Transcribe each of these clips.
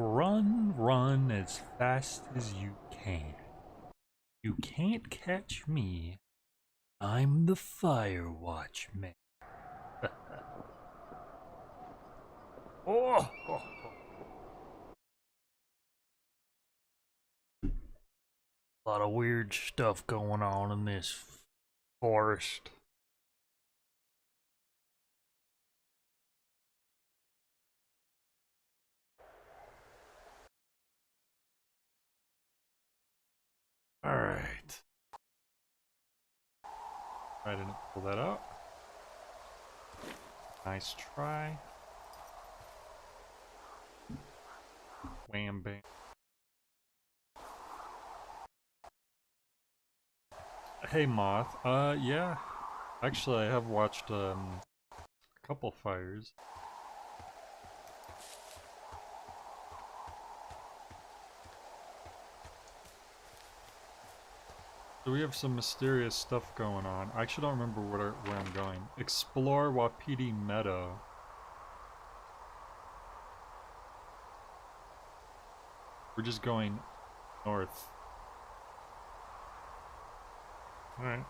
Run, run as fast as you can. You can't catch me. I'm the Firewatch man. Oh, a lot of weird stuff going on in this forest. Alright. I didn't pull that out. Nice try. Wham bam. Hey Moth. Yeah. Actually, I have watched a couple fires. So we have some mysterious stuff going on. I actually don't remember where I'm going. Explore Wapiti Meadow. We're just going north. Alright.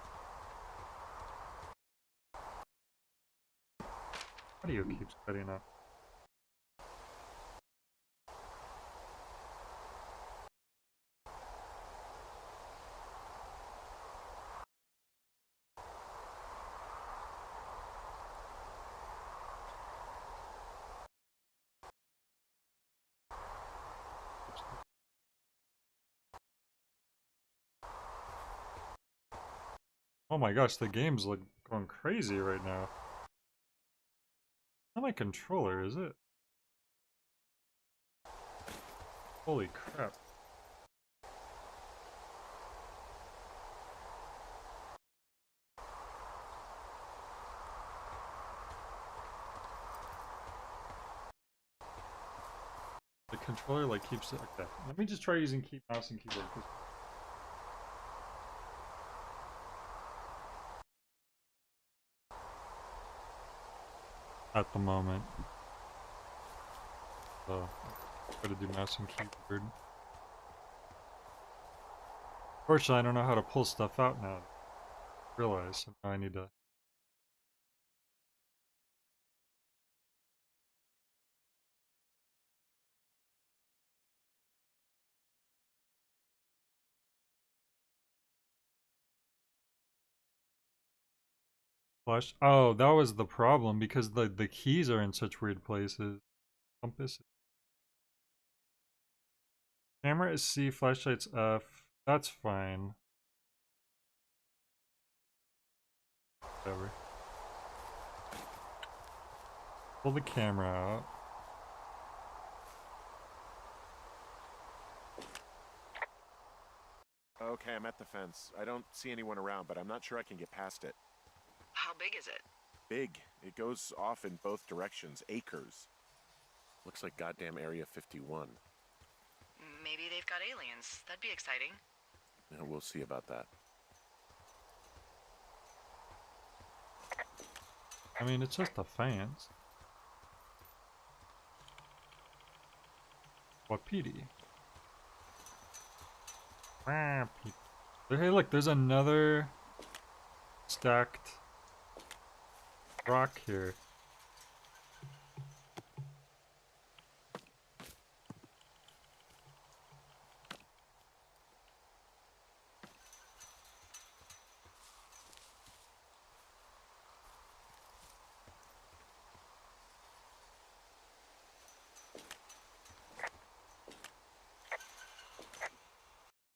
Audio keeps cutting up. Oh my gosh, the game's like going crazy right now. Not my controller, is it? Holy crap. The controller like keeps it. Okay, let me just try using mouse and keyboard. At the moment. So, gotta do mouse and keyboard. Fortunately, I don't know how to pull stuff out now. I realize, so now I need to. Flash. Oh, that was the problem because the keys are in such weird places. Compass. Camera is C, flashlight's F. That's fine. Whatever. Pull the camera out. Okay, I'm at the fence. I don't see anyone around, but I'm not sure I can get past it. How big is it? Big. It goes off in both directions. Acres. Looks like goddamn Area 51. Maybe they've got aliens. That'd be exciting. Yeah, we'll see about that. I mean, it's just a fence. Wapiti. Hey, look, there's another stacked rock here.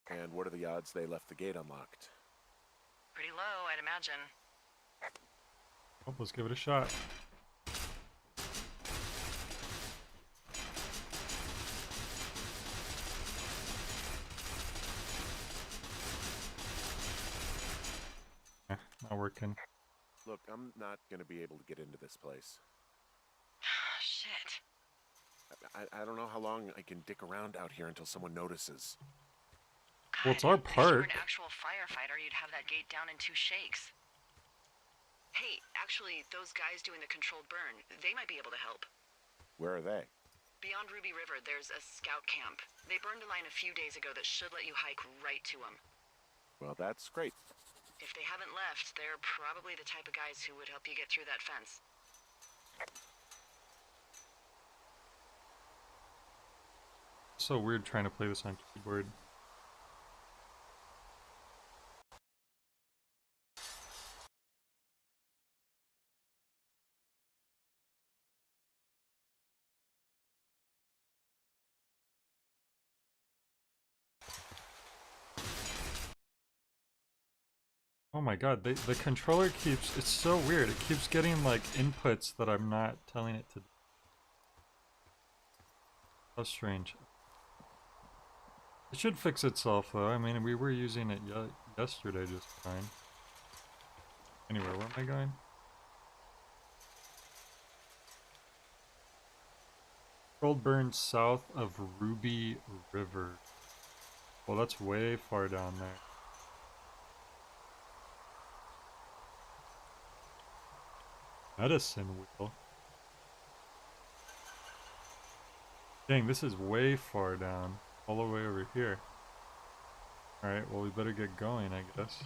And what are the odds they left the gate unlocked? Pretty low, I'd imagine. Oh, let's give it a shot. Not working. Look, I'm not gonna be able to get into this place. Shit. I don't know how long I can dick around out here until someone notices. Well, it's our If you were park. an actual firefighter, you'd have that gate down in 2 shakes. Hey, actually, those guys doing the controlled burn, they might be able to help. Where are they? Beyond Ruby River, there's a scout camp. They burned a line a few days ago that should let you hike right to them. Well, that's great. If they haven't left, they're probably the type of guys who would help you get through that fence. So weird trying to play this on keyboard. Oh my god, the controller keeps, it's so weird, it keeps getting like inputs that I'm not telling it to do. How strange. It should fix itself though, I mean we were using it yesterday just fine. Anyway, where am I going? World burns south of Ruby River. Well, that's way far down there. Medicine wheel. Dang, this is way far down. All the way over here. Alright, well we better get going, I guess.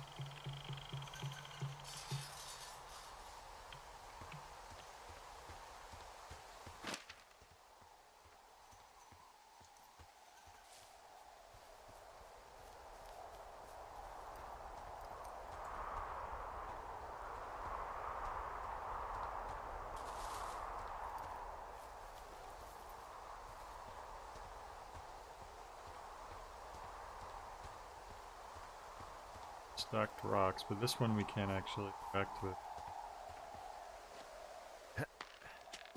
Stacked rocks, but this one we can't actually go back to it.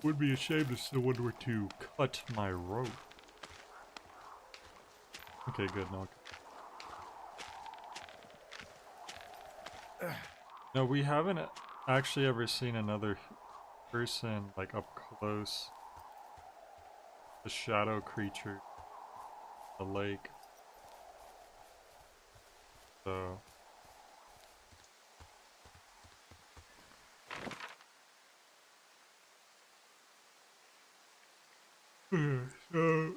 Would be a shame if someone were to cut my rope. Okay, good, no. No, we haven't actually ever seen another person like up close. The shadow creature. The lake. So so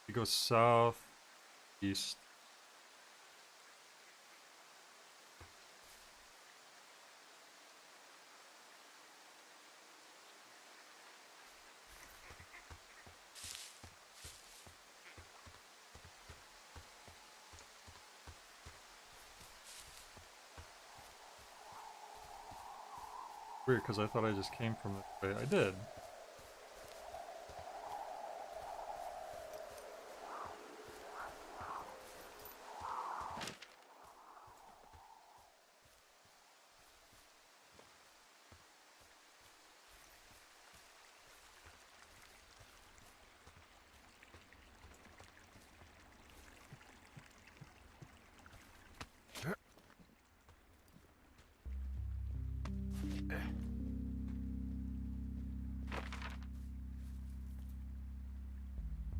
we go south, east. Weird, because I thought I just came from this way. I did.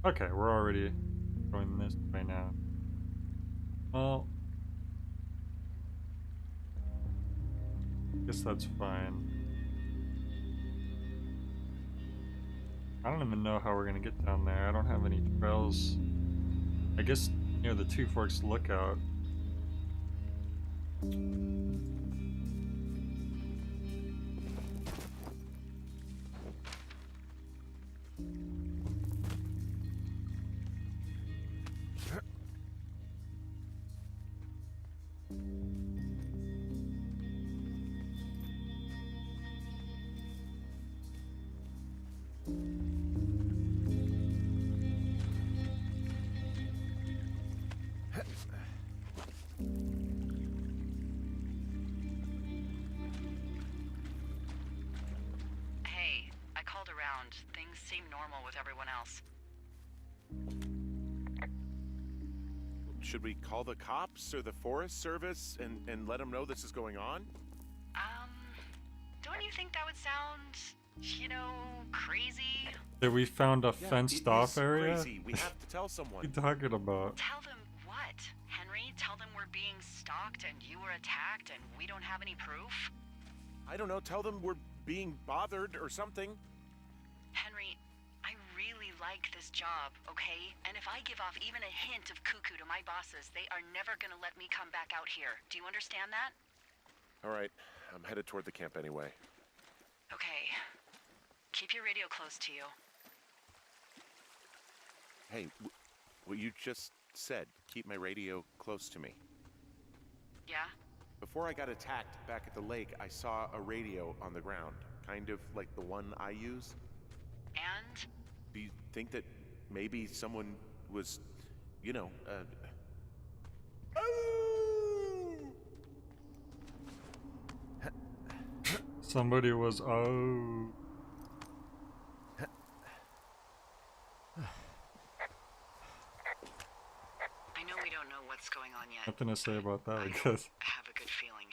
Okay, we're already going this way now. Well, guess that's fine. I don't even know how we're gonna get down there. I don't have any trails. I guess near the Two Forks Lookout. Hey, I called around. Things seem normal with everyone else. Should we call the cops or the Forest Service and let them know this is going on? Don't you think that would sound, you know, crazy? That we found a Yeah, fenced it off is area? crazy. We have to tell someone. What are you talking about? Tell them what? Henry, tell them we're being stalked and you were attacked and we don't have any proof? I don't know, tell them we're being bothered or something. Henry, I really like this job, okay? And if I give off even a hint of cuckoo to my bosses, they are never gonna let me come back out here. Do you understand that? All right, I'm headed toward the camp anyway. Okay. Keep your radio close to you. Hey, what you just said, keep my radio close to me. Yeah? Before I got attacked back at the lake, I saw a radio on the ground, kind of like the one I use. And? Do you think that maybe someone was, you know, Somebody was, oh. I know we don't know what's going on yet. Nothing to say about that, I I guess. have a good feeling.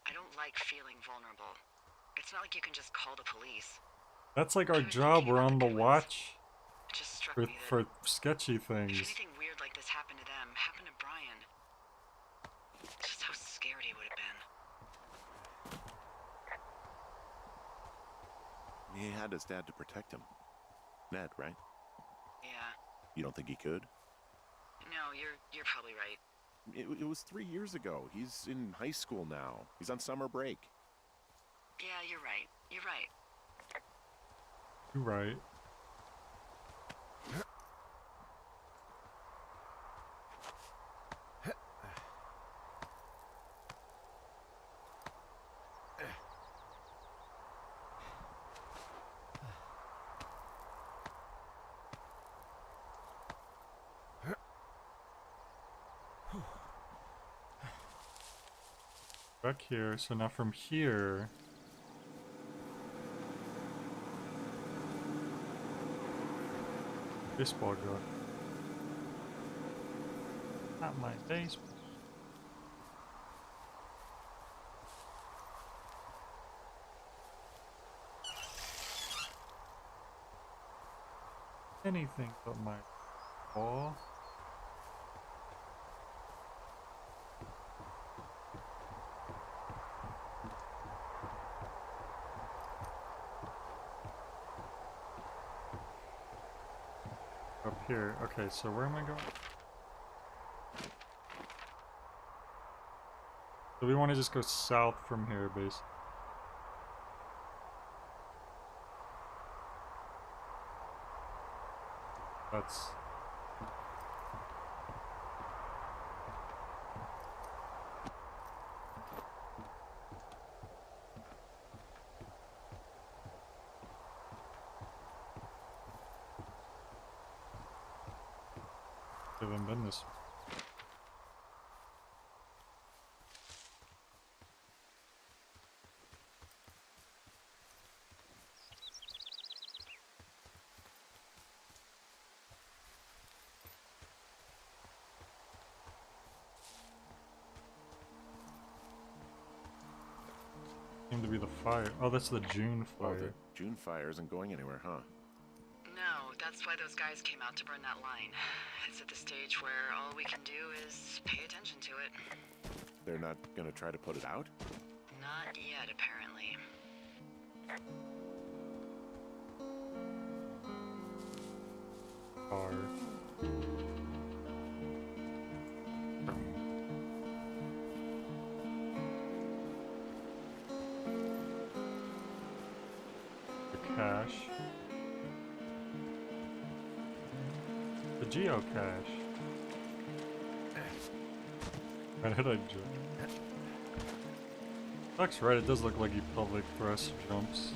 I don't like feeling vulnerable. It's not like you can just call the police. That's like our I was job, thinking we're about on the the good ones. watch It just struck for, me that for sketchy if things. anything weird like this happened to them, happened to Brian, just how scared he would have been. he had his dad to protect him. Ned, right? Yeah. You don't think he could? No, you're probably right. It was 3 years ago. He's in high school now. He's on summer break. Yeah, you're right. You're right. You're right. Back here, so now from here... Baseball gun. Not my baseball. Anything but my ball. Up here. Okay, so where am I going? So we want to just go south from here, basically. That's... haven't been this. Seemed to be the fire. Oh, that's the June Oh, fire. the June fire isn't going anywhere, huh? No, that's why those guys came out to burn that line. It's at the stage where all we can do is pay attention to it. They're not gonna try to put it out? Not yet, apparently. Car. The cache. The geocache. Why did I jump? That's right, it does look like he pelvic thrust jumps.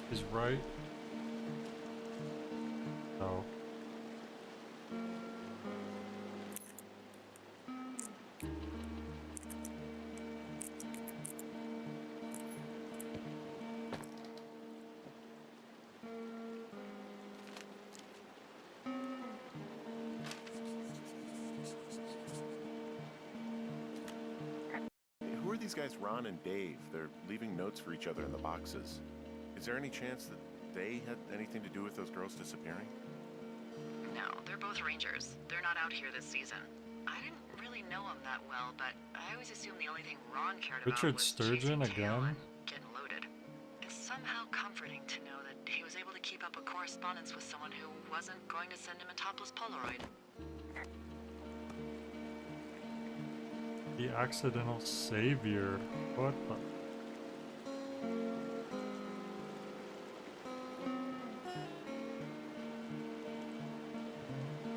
He's right. No. Who are these guys, Ron and Dave? They're leaving notes for each other in the boxes. Is there any chance that they had anything to do with those girls disappearing? No, they're both rangers. They're not out here this season. I didn't really know them that well, but I always assumed the only thing Ron cared about Richard was Sturgeon chasing tail again? and getting low up a correspondence with someone who wasn't going to send him a topless Polaroid. The accidental savior. What the?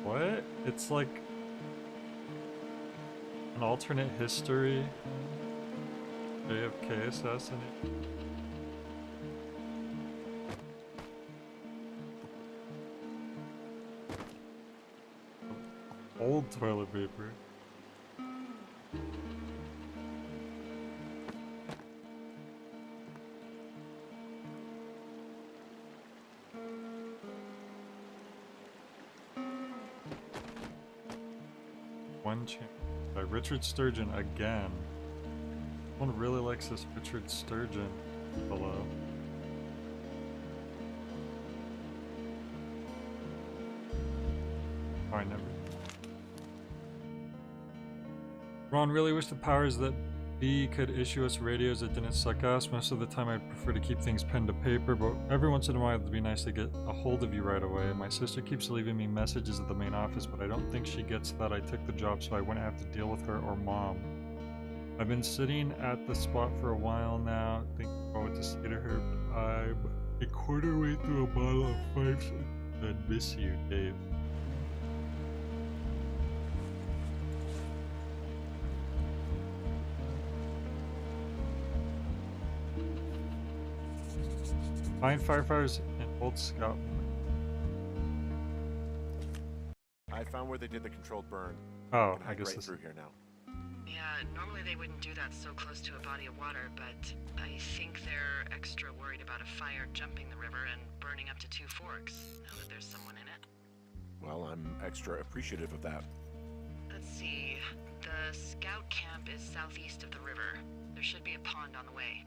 What? It's like an alternate history. JFK assassination. Old toilet paper. One Chance by Richard Sturgeon again. One really likes this Richard Sturgeon fellow. Oh, I never. Ron really wished the powers that be could issue us radios that didn't suck ass. Most of the time I'd prefer to keep things pen to paper, but every once in a while it'd be nice to get a hold of you right away. My sister keeps leaving me messages at the main office, but I don't think she gets that I took the job, so I wouldn't have to deal with her or mom. I've been sitting at the spot for a while now, thinking about what to say to her, but I'm a quarter way through a bottle of Fifes and miss you, Dave. Find firefighters in Old Scout. I found where they did the controlled burn. Oh, Can I hike guess right this. through here now. Yeah, normally they wouldn't do that so close to a body of water, but I think they're extra worried about a fire jumping the river and burning up to 2 forks, now that there's someone in it. Well, I'm extra appreciative of that. Let's see. The scout camp is southeast of the river. There should be a pond on the way.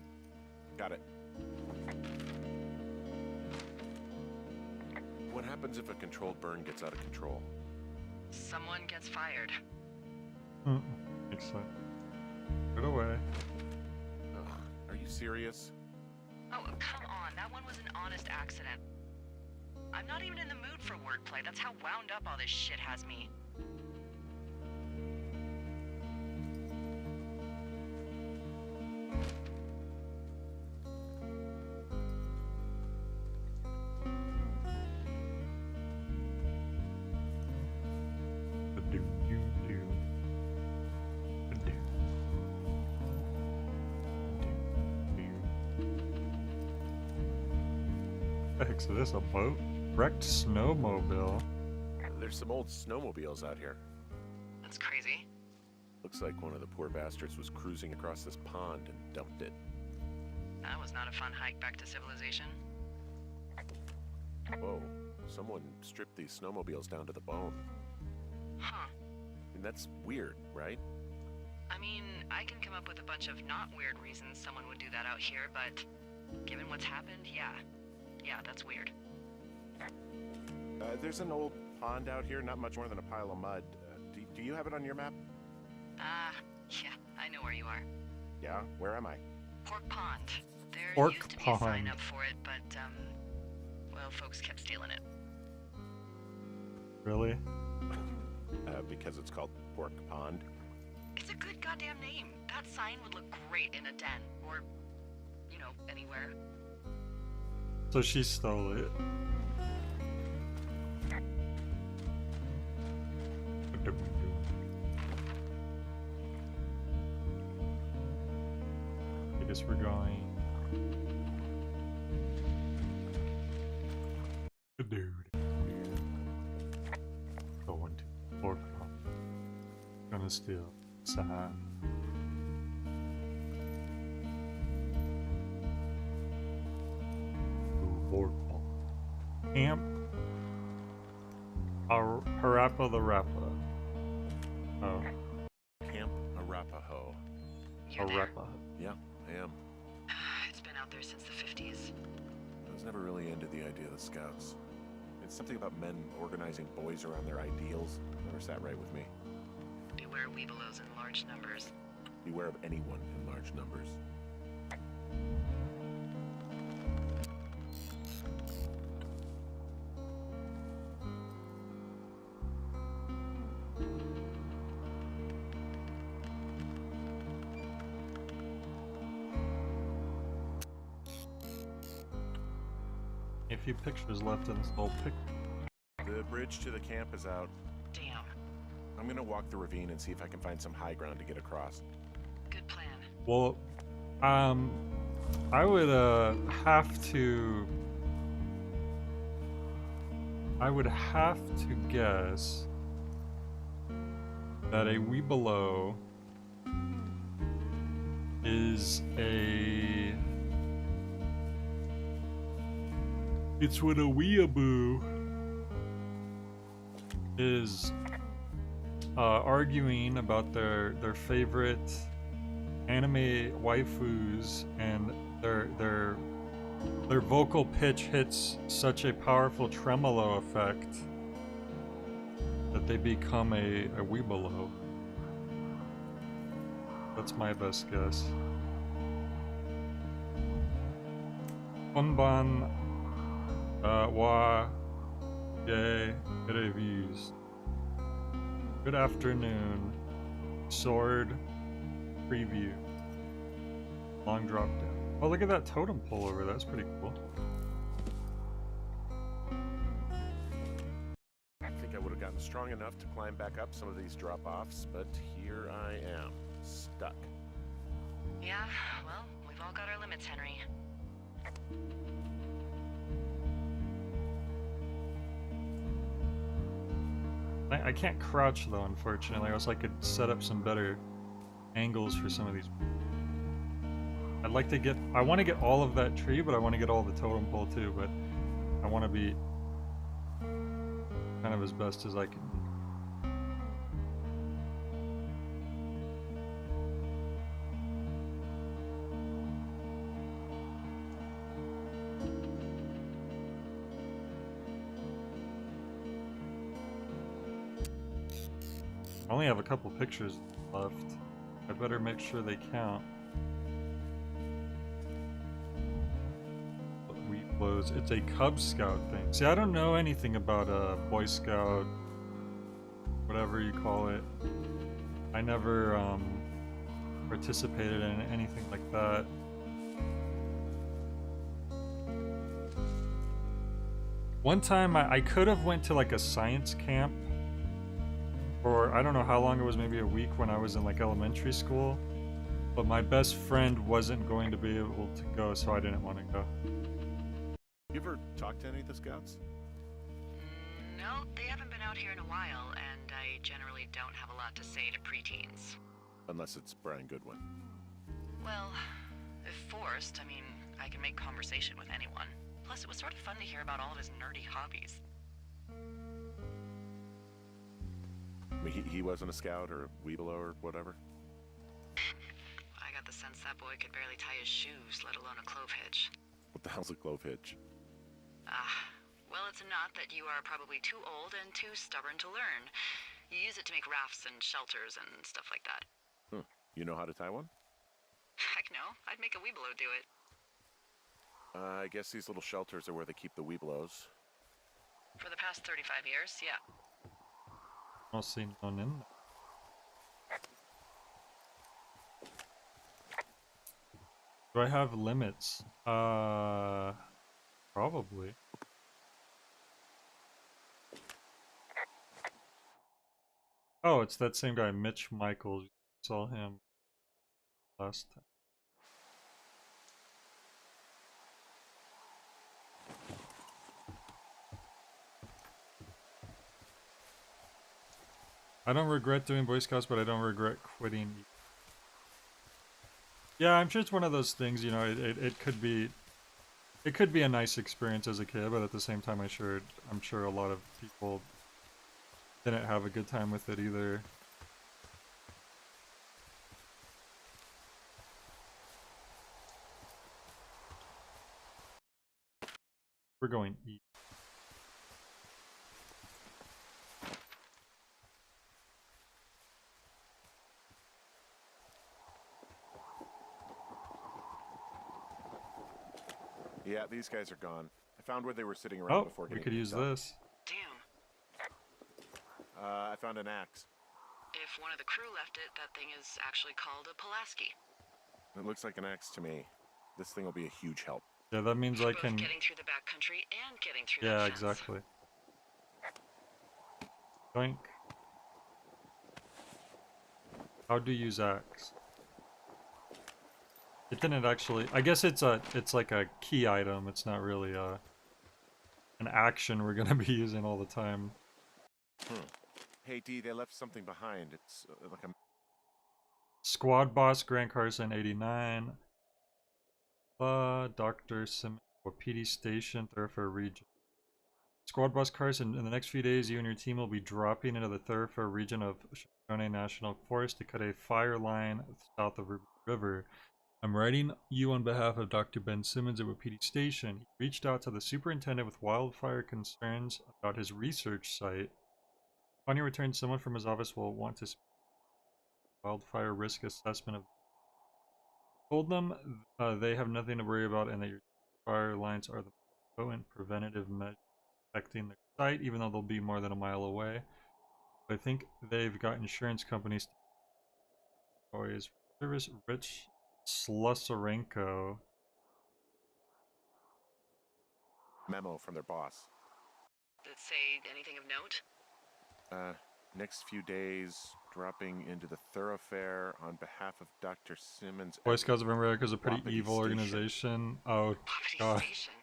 Got it. What happens if a controlled burn gets out of control? Someone gets fired. Makes sense. Put away. Are you serious? Oh, come on. That one was an honest accident. I'm not even in the mood for wordplay. That's how wound up all this shit has me. So this a boat? Wrecked snowmobile. There's some old snowmobiles out here. That's crazy. Looks like one of the poor bastards was cruising across this pond and dumped it. That was not a fun hike back to civilization. Whoa, someone stripped these snowmobiles down to the bone. Huh. I mean, that's weird, right? I mean, I can come up with a bunch of not weird reasons someone would do that out here, but given what's happened, yeah. Yeah, that's weird. There's an old pond out here, not much more than a pile of mud. Do you have it on your map? Yeah, I know where you are. Yeah, where am I? Pork Pond. There Pork used to be a sign Pond. up for it, but, well, folks kept stealing it. Really? Because it's called Pork Pond. It's a good goddamn name. That sign would look great in a den. Or, you know, anywhere. So she stole it. I guess we're going. Dude. Going to Pork Pond. Gonna steal sign. Pork Pond. Camp. Harappa the Rappa. Oh. Camp Arapaho. You're there? Harappa. Yeah, I am. It's been out there since the 50s. I was never really into the idea of the Scouts. It's something about men organizing boys around their ideals. Never sat right with me. Beware weebelows in large numbers. Beware of anyone in large numbers. A few pictures left in this whole picture. The bridge to the camp is out. Damn. I'm gonna walk the ravine and see if I can find some high ground to get across. Good plan. Well, I would have to. I would have to guess that a Webelow is a. It's when a weeaboo is arguing about their favorite anime waifus, and their vocal pitch hits such a powerful tremolo effect that they become a weebelo. That's my best guess. Konban wa ge reviews. Good afternoon. Sword preview. Long drop down. Oh, look at that totem pole over there. That's pretty cool. I think I would have gotten strong enough to climb back up some of these drop-offs, but here I am, stuck. Yeah, well, we've all got our limits, Henry. I can't crouch though, unfortunately, or else I could set up some better angles for some of these. I'd like to get, I want to get all of that tree, but I want to get all the totem pole too, but I want to be kind of as best as I can. I only have a couple pictures left. I better make sure they count. Weeblos. It's a Cub Scout thing. See, I don't know anything about a Boy Scout, whatever you call it. I never participated in anything like that. One time I could have went to like a science camp for I don't know how long it was, maybe a week when I was in like elementary school, but my best friend wasn't going to be able to go, so I didn't want to go. You ever talked to any of the scouts? No, they haven't been out here in a while, and I generally don't have a lot to say to preteens. Unless it's Brian Goodwin. Well, if forced, I mean, I can make conversation with anyone. Plus, it was sort of fun to hear about all of his nerdy hobbies. I mean, he wasn't a scout or a Weebelo or whatever? I got the sense that boy could barely tie his shoes, let alone a clove hitch. What the hell's a clove hitch? Well, it's a knot that you are probably too old and too stubborn to learn. You use it to make rafts and shelters and stuff like that. You know how to tie one? Heck no, I'd make a Weebelo do it. I guess these little shelters are where they keep the Weebelos. For the past 35 years, yeah. I don't see none in there. Do I have limits? Probably. Oh, it's that same guy, Mitch Michaels. Saw him last time. I don't regret doing Boy Scouts, but I don't regret quitting. Yeah, I'm sure it's one of those things, you know, it could be a nice experience as a kid, but at the same time I'm sure a lot of people didn't have a good time with it either. We're going east. Yeah, these guys are gone. I found where they were sitting around before getting we could use picked up. this. Damn. I found an axe. If one of the crew left it, that thing is actually called a Pulaski. It looks like an axe to me. This thing will be a huge help. Yeah, that means I Both can... getting through the backcountry and getting through Yeah, that fence. exactly. Doink. How do you use axe? It didn't actually... I guess it's like a key item. It's not really an action we're gonna be using all the time. Hey, D, they left something behind. It's like a... Squad boss Grant Carson 89. Dr. Simmons or PD Station, Thoroughfare region. Squad boss Carson, in the next few days, you and your team will be dropping into the Thoroughfare region of Shoshone National Forest to cut a fire line south of Ruby River. I'm writing you on behalf of Dr. Ben Simmons at PD Station. He reached out to the superintendent with wildfire concerns about his research site. Upon your return, someone from his office will want to speak wildfire risk assessment of. Told them they have nothing to worry about and that your fire lines are the potent preventative measure affecting the site, even though they'll be more than a mile away. I think they've got insurance companies to always service. Rich Slusarenko. memo from their boss. Did it say anything of note? Next few days, dropping into the Thoroughfare on behalf of Dr. Simmons. Boy Scouts of America is a pretty Wapiti evil Station. organization. Oh, Wapiti God. Station.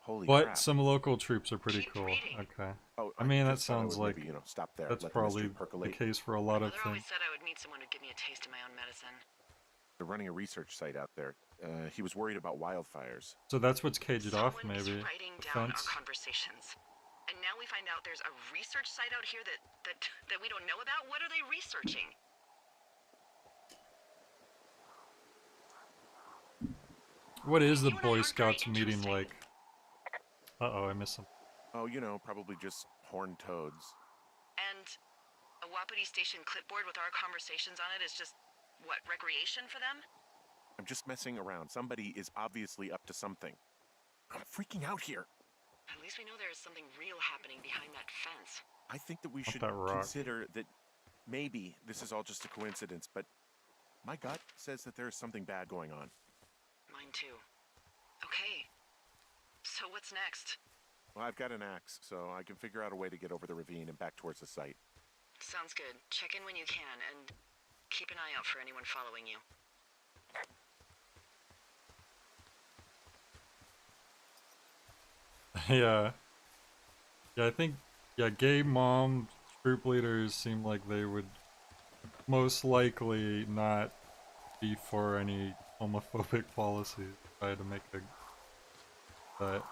Holy But crap. some local troops are pretty Keep cool. reading. Okay. Oh, I mean, that just thought I sounds would like maybe, stop there. that's let the mystery probably the percolate. case for a lot My of mother always things. said I would meet someone who'd give me a taste of my own medicine. They're running a research site out there. He was worried about wildfires. So that's what's caged off, Someone is maybe. writing The down fence. our conversations. And now we find out there's a research site out here that we don't know about? What are they researching? What is the You and I Boy aren't Scouts very meeting interesting. like? Uh-oh, I missed some. Oh, probably just horned toads. And a Wapiti Station clipboard with our conversations on it is just, what, recreation for them? I'm just messing around. Somebody is obviously up to something. I'm freaking out here. At least we know there is something real happening behind that fence. I think that we Not should that rock. consider that maybe this is all just a coincidence, but my gut says that there is something bad going on. Mine too. Okay. So what's next? Well, I've got an axe, so I can figure out a way to get over the ravine and back towards the site. Sounds good. Check in when you can, and keep an eye out for anyone following you. Yeah. Yeah, I think, yeah, gay mom troop leaders seem like they would most likely not be for any homophobic policies. Try to make a... But...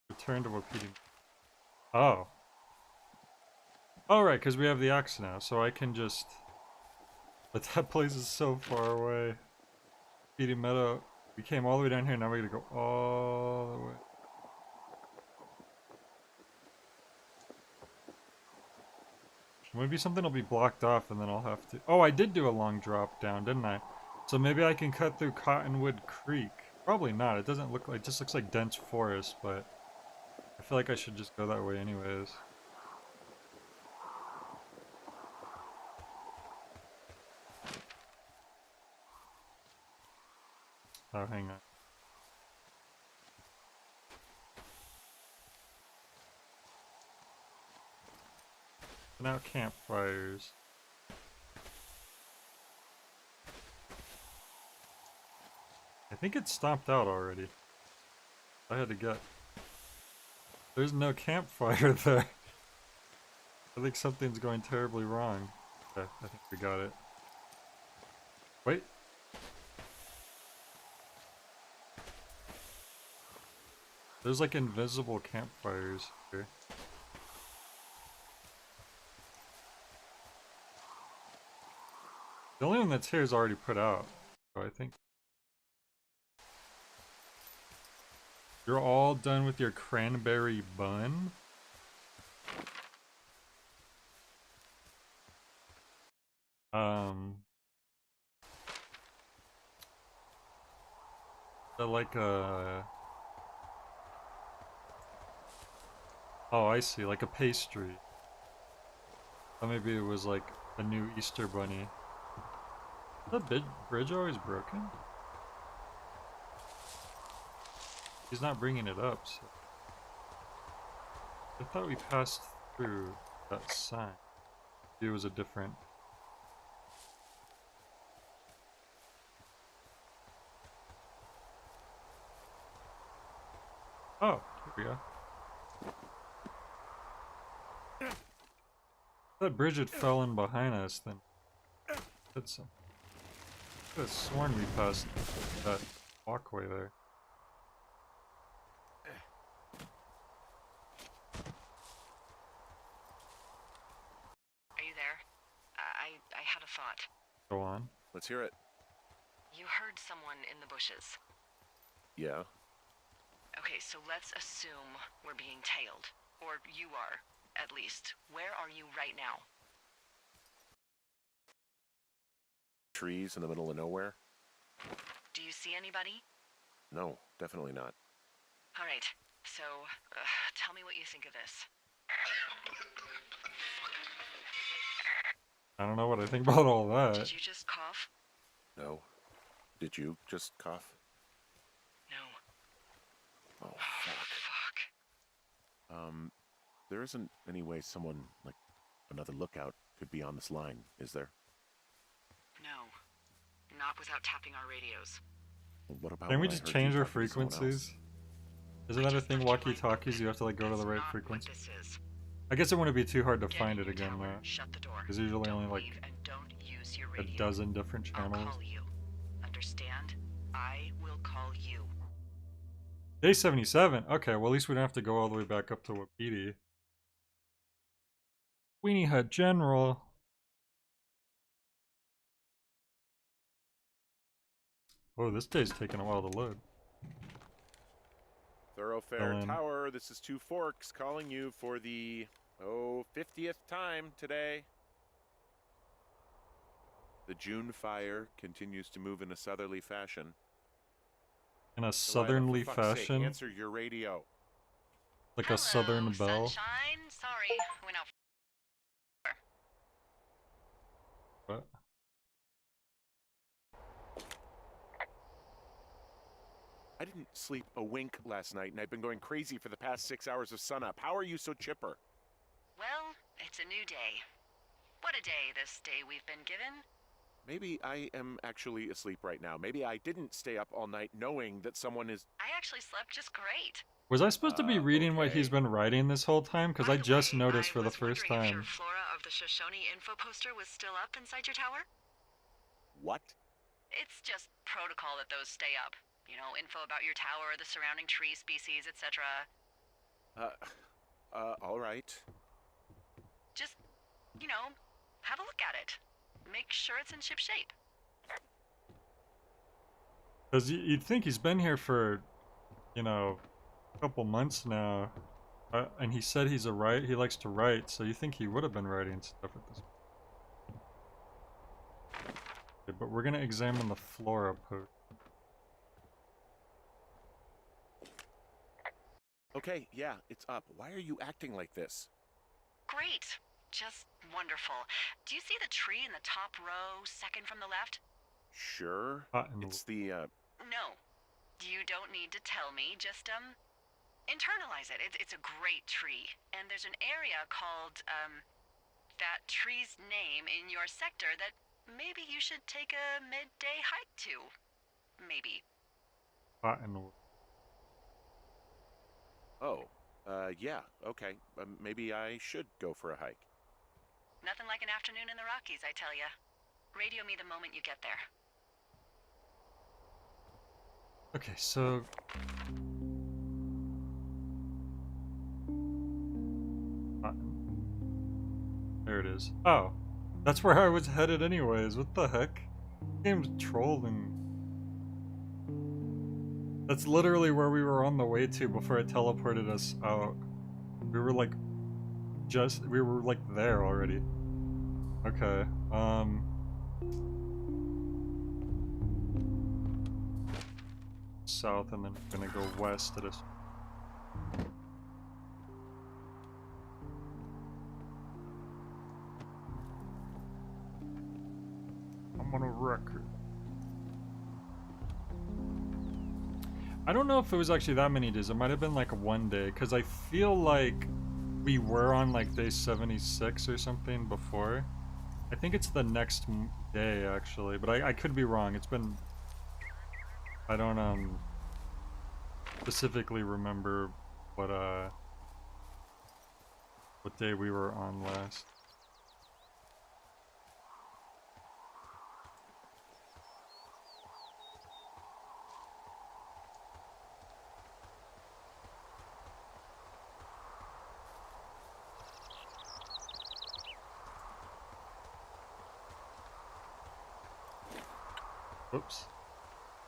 Return to repeating... Oh. Oh, right, because we have the axe now, so I can just... But that place is so far away. Feeding Meadow. We came all the way down here, now we gotta go all the way. Maybe something will be blocked off and then I'll have to... Oh, I did do a long drop down, didn't I? So maybe I can cut through Cottonwood Creek. Probably not, it doesn't look like... It just looks like dense forest, but... I feel like I should just go that way anyways. Oh, hang on. Now campfires. I think it's stomped out already. I had to get. There's no campfire there. I think something's going terribly wrong. Okay, I think we got it. Wait. There's like invisible campfires here. The only one that's here is already put out, so I think. You're all done with your cranberry bun? They're like a... Oh, I see, like a pastry. Or maybe it was like The new Easter Bunny. Is that bridge always broken? He's not bringing it up, so... I thought we passed through that sign. It was a different... Oh, here we go. That bridge had fallen behind us, then... That's... I could have sworn we passed that walkway there. Are you there? I had a thought. Go on. Let's hear it. You heard someone in the bushes. Yeah. Okay, so let's assume we're being tailed. Or you are, at least. Where are you right now? Trees in the middle of nowhere? Do you see anybody? No, definitely not. Alright, so, tell me what you think of this. I don't know what I think about all that. Did you just cough? No. Did you just cough? No. Oh, fuck. Fuck. There isn't any way someone, like, another lookout could be on this line, is there? No. Not without tapping our radios. Well, what about Can we when I just heard change you our talking to someone else? frequencies? Isn't that a thing, walkie-talkies? You have to like go to the right frequency? I guess it wouldn't be too hard to find it again, though. Shut the door. There's usually only like Leave and don't use your a radio. dozen different I'll channels. call you. Understand? I will call you. Day 77. Okay, well at least we don't have to go all the way back up to Wapiti. Weenie Hut General. Oh, this day's taking a while to load. Thoroughfare Ellen. Tower, this is Two Forks calling you for the, 50th time today. The June fire continues to move in a southerly fashion. In a Delilah, southerly for fuck's sake, fashion? answer your radio. Like Hello, a southern bell? Sunshine. Sorry, went out. What? I didn't sleep a wink last night, and I've been going crazy for the past 6 hours of sunup. How are you so chipper? Well, it's a new day. What a day, this day we've been given. Maybe I am actually asleep right now. Maybe I didn't stay up all night knowing that someone is... I actually slept just great. Was I supposed to be reading what okay. he's been writing this whole time? Because I By the just way, noticed for I the was first wondering if time. your Flora of the Shoshone info poster was still up inside your tower? What? It's just protocol that those stay up. You know, info about your tower, the surrounding tree species, etc. All right. Just, you know, have a look at it. Make sure it's in ship shape. Because you'd think he's been here for, you know, a couple months now. And he said he likes to write, so you think he would have been writing stuff at this point. Okay, but we're going to examine the flora post. Okay, yeah, it's up. Why are you acting like this? Great. Just wonderful. Do you see the tree in the top row, second from the left? Sure. Cottonwood. It's the, No. You don't need to tell me. Just, internalize it. It's a great tree. And there's an area called, that tree's name in your sector that maybe you should take a midday hike to. Maybe. Cottonwood. oh, yeah, okay. Maybe I should go for a hike. Nothing like an afternoon in the Rockies, I tell ya. Radio me the moment you get there. Okay, so... There it is. Oh, that's where I was headed anyways. What the heck? Game's trolling. That's literally where we were on the way to before it teleported us out. We were like, we were like there already. Okay, south and then gonna go west at us. I'm on a record. I don't know if it was actually that many days. It might have been like one day, because I feel like we were on like day 76 or something before. I think it's the next day actually, but I could be wrong. It's been... I don't specifically remember what day we were on last. Oops.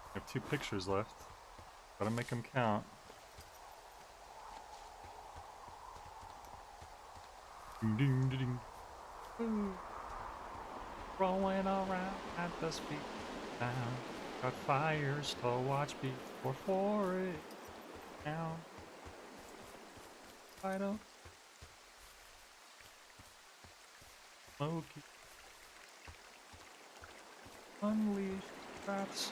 I have 2 pictures left. Gotta make them count. Ding ding ding ding. Rolling around at the speed down. Got fires to watch before it down. I don't smoky. Unleash rats.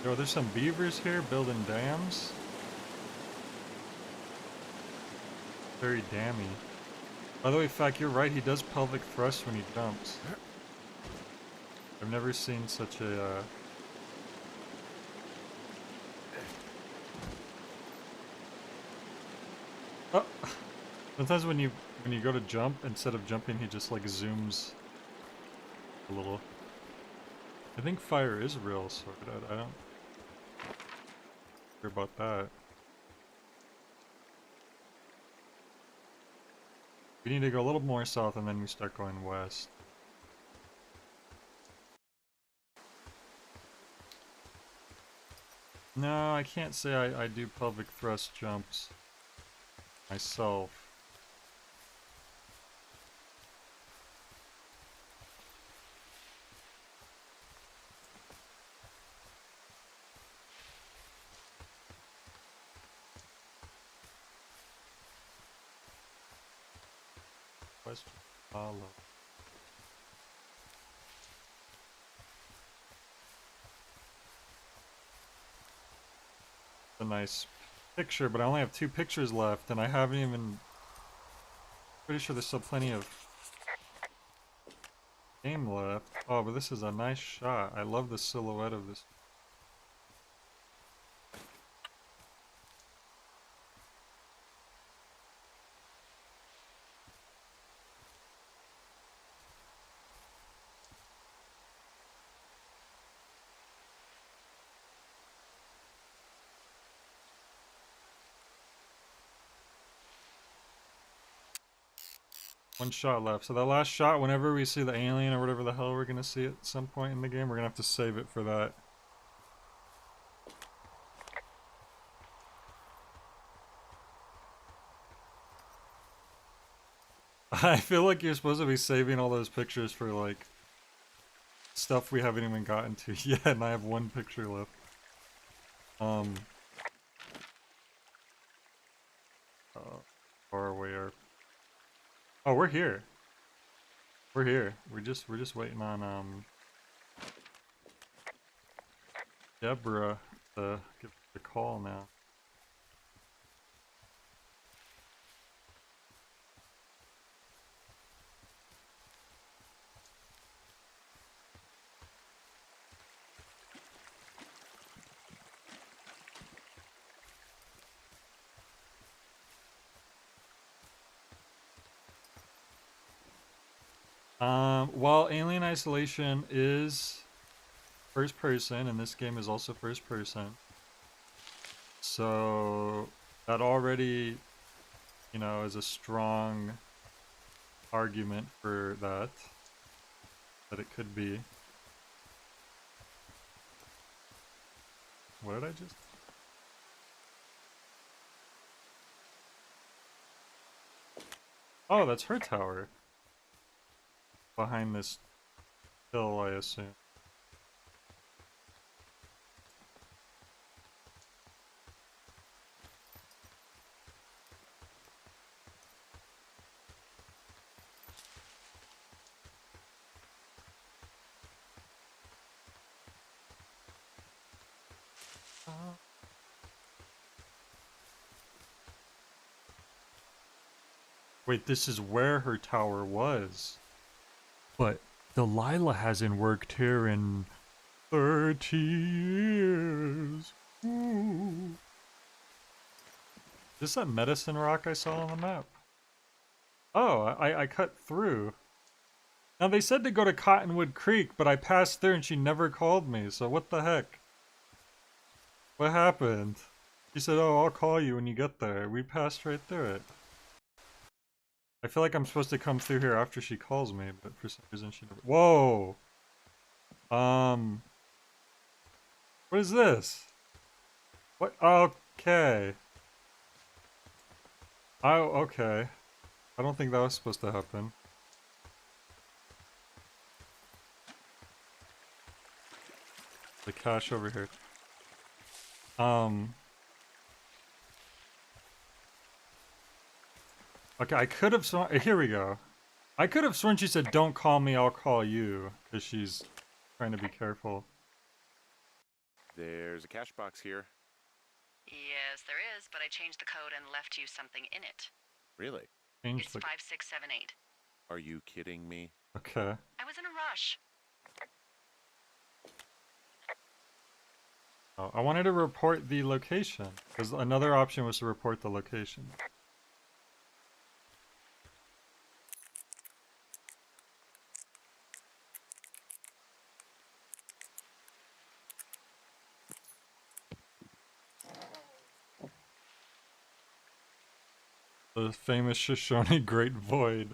Yo, there's some beavers here building dams. Very dammy. By the way, Fact, you're right, he does pelvic thrust when he jumps. I've never seen such a, Oh! Sometimes when you go to jump, instead of jumping, he just like zooms a little. I think fire is real, so I don't care about that. We need to go a little more south and then we start going west. No, I can't say I do pelvic thrust jumps myself. Question follow. A nice picture, but I only have 2 pictures left, and I haven't even... Pretty sure there's still plenty of game left. Oh, but this is a nice shot. I love the silhouette of this. One shot left. So that last shot, whenever we see the alien or whatever the hell we're gonna see at some point in the game, we're gonna have to save it for that. I feel like you're supposed to be saving all those pictures for like stuff we haven't even gotten to yet, and I have 1 picture left. Far away are... Oh, we're here. We're here. We're just waiting on Deborah to give the call now. While Alien Isolation is first person, and this game is also first person, so that already, you know, is a strong argument for that it could be. What did I just... Oh, that's her tower. Behind this hill, I assume. Wait, this is where her tower was. But Delilah hasn't worked here in 30 years. Ooh. Is this that medicine rock I saw on the map? Oh, I cut through. Now they said to go to Cottonwood Creek, but I passed through and she never called me, so what the heck? What happened? She said, oh, I'll call you when you get there. We passed right through it. I feel like I'm supposed to come through here after she calls me, but for some reason she never— Whoa! What is this? What? Okay. Oh, okay. I don't think that was supposed to happen. The cache over here. Okay, I could have sworn— here we go. I could have sworn she said, don't call me, I'll call you. Because she's trying to be careful. There's a cash box here. Yes, there is, but I changed the code and left you something in it. Really? Change It's the— 5678. Are you kidding me? Okay. I was in a rush. Oh, I wanted to report the location. Because another option was to report the location. The famous Shoshone Great Void.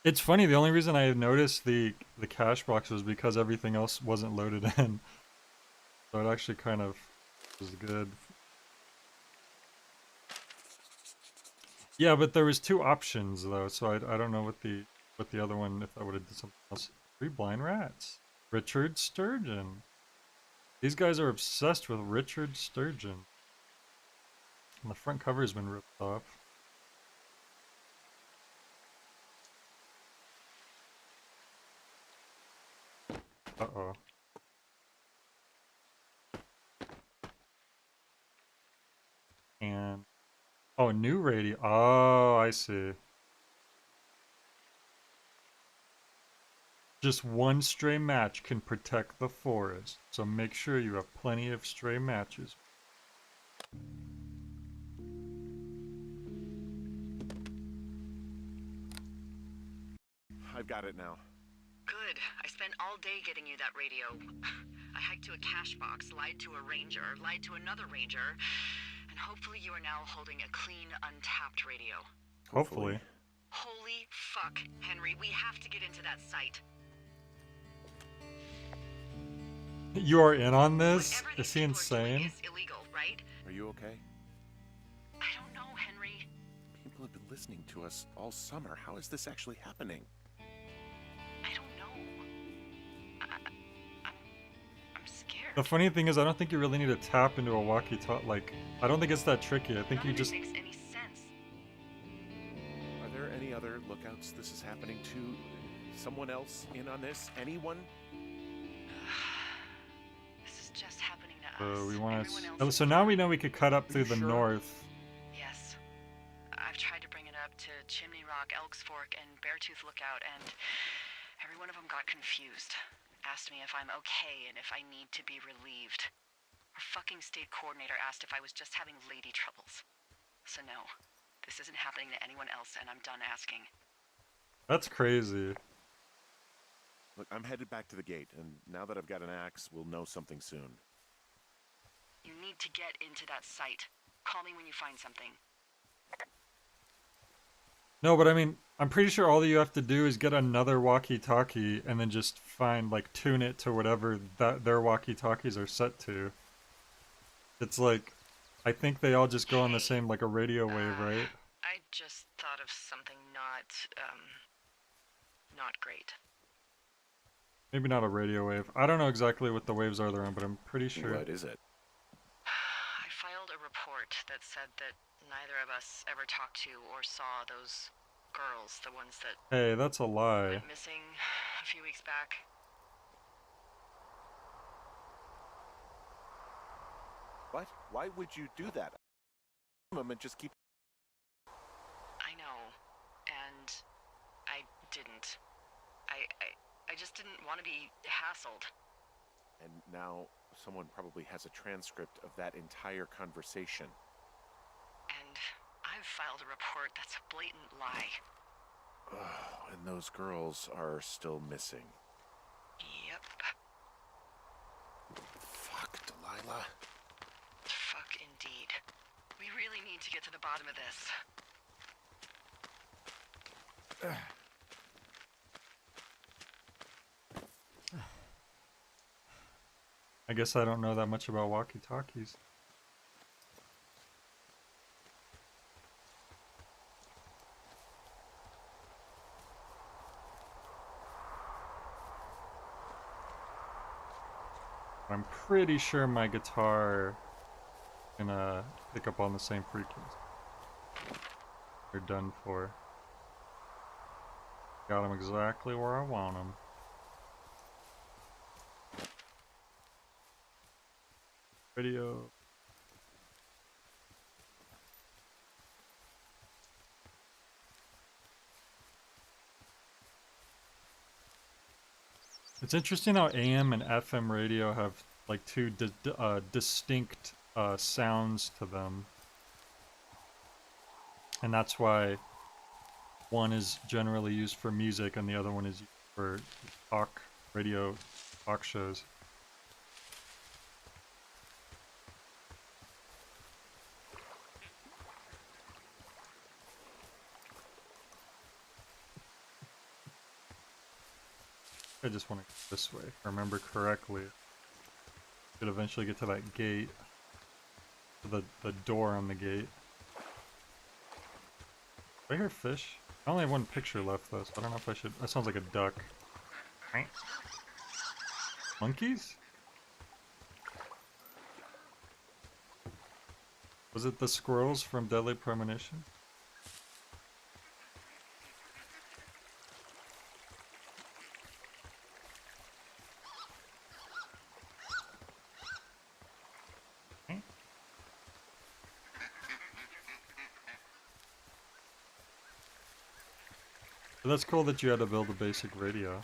It's funny, the only reason I noticed the cache box was because everything else wasn't loaded in. So it actually kind of was good. Yeah, but there was two options though, so I don't know what the other one, if I would have did something else. 3 blind rats. Richard Sturgeon. These guys are obsessed with Richard Sturgeon. And the front cover has been ripped off. Uh-oh. And oh, new radio. Oh, I see. Just one stray match can protect the forest, so make sure you have plenty of stray matches. I've got it now. Good. I spent all day getting you that radio. I hiked to a cache box, lied to a ranger, lied to another ranger, and hopefully you are now holding a clean, untapped radio. Hopefully. Holy fuck, Henry, we have to get into that site. You are in on this? Whatever Is these he people are doing insane? is illegal, right? Are you okay? I don't know, Henry. People have been listening to us all summer. How is this actually happening? I don't know. I'm scared. The funny thing is, I don't think you really need to tap into a walkie-talkie. Like, I don't think it's that tricky. I think None you of just— it makes any sense. Are there any other lookouts this is happening to? Someone else in on this? Anyone? This is just happening to us. we want Everyone to. else So is now we fine. know we could cut up through the sure? north. Yes. I've tried to bring it up to Chimney Rock, Elks Fork, and Beartooth Lookout, and every one of them got confused. Asked me if I'm okay and if I need to be relieved. Our fucking state coordinator asked if I was just having lady troubles. So no, this isn't happening to anyone else, and I'm done asking. That's crazy. Look, I'm headed back to the gate, and now that I've got an axe, we'll know something soon. You need to get into that site. Call me when you find something. No, but I mean, I'm pretty sure all that you have to do is get another walkie-talkie and then just find, like, tune it to whatever that their walkie-talkies are set to. It's like, I think they all just go on the same, like, a radio wave, right? I just thought of something not great. Maybe not a radio wave. I don't know exactly what the waves are they're on, but I'm pretty sure. What is it? I filed a report that said that neither of us ever talked to or saw those girls, the ones that Hey, that's a lie. went missing a few weeks back. What? Why would you do that? And just keep. I know, and I didn't. I just didn't want to be hassled. And now someone probably has a transcript of that entire conversation. And I've filed a report that's a blatant lie. And those girls are still missing. Yep. Fuck, Delilah. Fuck indeed. We really need to get to the bottom of this. I guess I don't know that much about walkie-talkies. I'm pretty sure my guitar can pick up on the same frequency. They're done for. Got them exactly where I want them. Radio. It's interesting how AM and FM radio have like two distinct sounds to them. And that's why one is generally used for music and the other one is used for radio talk shows. I just want to go this way, if I remember correctly. Could eventually get to that gate. The door on the gate. Do I hear fish? I only have one picture left though, so I don't know if I should. That sounds like a duck. Monkeys? Was it the squirrels from Deadly Premonition? But that's cool that you had to build a basic radio.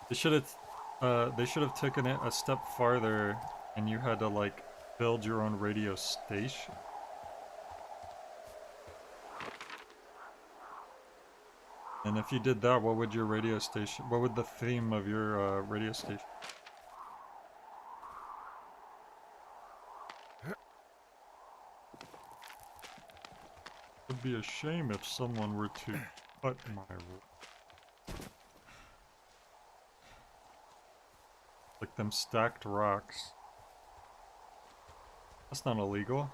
They should have taken it a step farther and you had to like build your own radio station. And if you did that, what would the theme of your radio station? It'd be a shame if someone were to cut my like them stacked rocks. That's not illegal.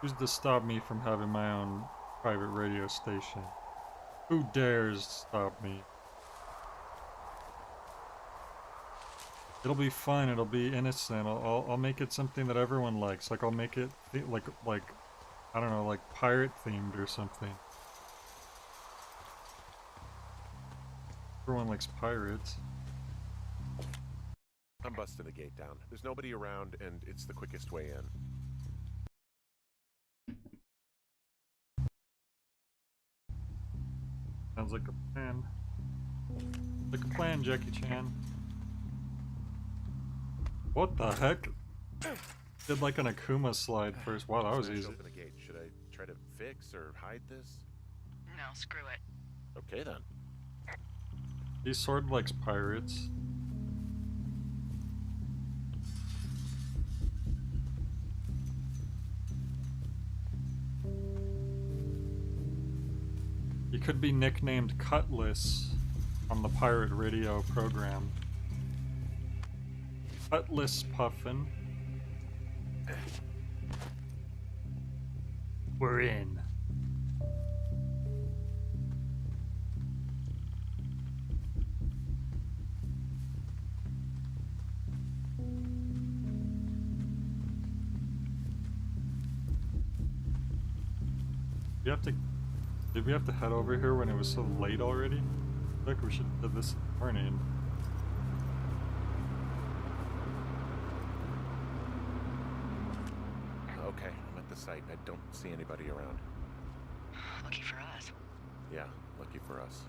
Who's to stop me from having my own private radio station? Who dares stop me? It'll be fun, it'll be innocent, I'll make it something that everyone likes. Like I'll make it like I don't know, like pirate themed or something. Everyone likes pirates. I'm busting the gate down. There's nobody around and it's the quickest way in. Sounds like a plan. Like a plan, Jackie Chan. What the heck? Did like an Akuma slide first. Wow, that was easy. Open the gate. Should I try to fix or hide this? No, screw it. Okay then. He sword likes pirates. He could be nicknamed Cutlass on the pirate radio program. Cutlass Puffin. We're in. You have to Did we have to head over here when it was so late already? Look, we should have done this morning. Okay, I'm at the site. I don't see anybody around. Lucky for us. Yeah, lucky for us.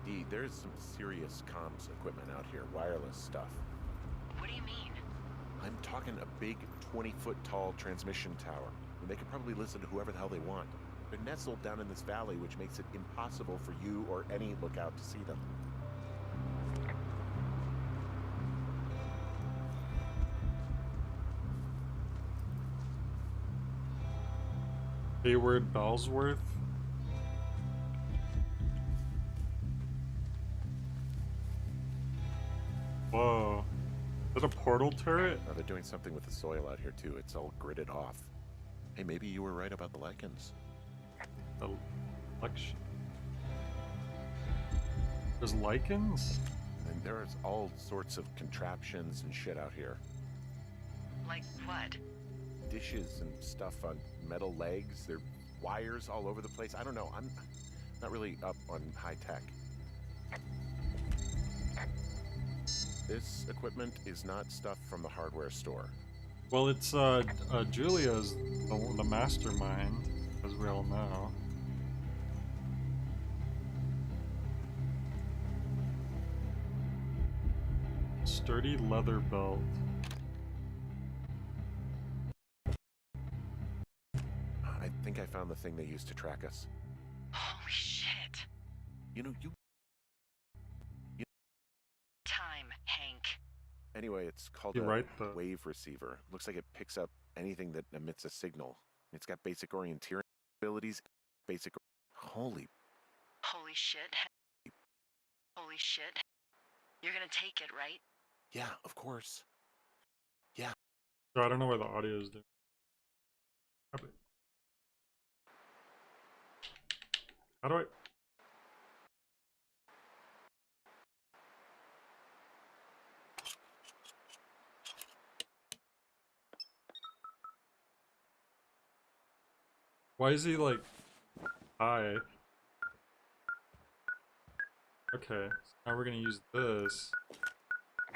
Dee, there's some serious comms equipment out here, wireless stuff. What do you mean? I'm talking a big 20-foot tall transmission tower. And they can probably listen to whoever the hell they want. They're nestled down in this valley, which makes it impossible for you or any lookout to see them. Hayward Bellsworth. Whoa. Is that a portal turret? Now they're doing something with the soil out here too. It's all gridded off. Hey, maybe you were right about the lichens. The election. There's lichens? And there's all sorts of contraptions and shit out here. Like what? Dishes and stuff on metal legs. There are wires all over the place. I don't know. I'm not really up on high tech. This equipment is not stuff from the hardware store. Well, it's Julia's the mastermind, as we all know. Sturdy leather belt. I think I found the thing they used to track us. Holy shit. You know, Time, Hank. Anyway, it's called You're a right, though. wave receiver. Looks like it picks up anything that emits a signal. It's got basic orienteering abilities. Holy. Holy shit. Holy shit. You're gonna take it, right? Yeah, of course. So I don't know where the audio is doing. How do I? Why is he like, hi? Okay, so now we're gonna use this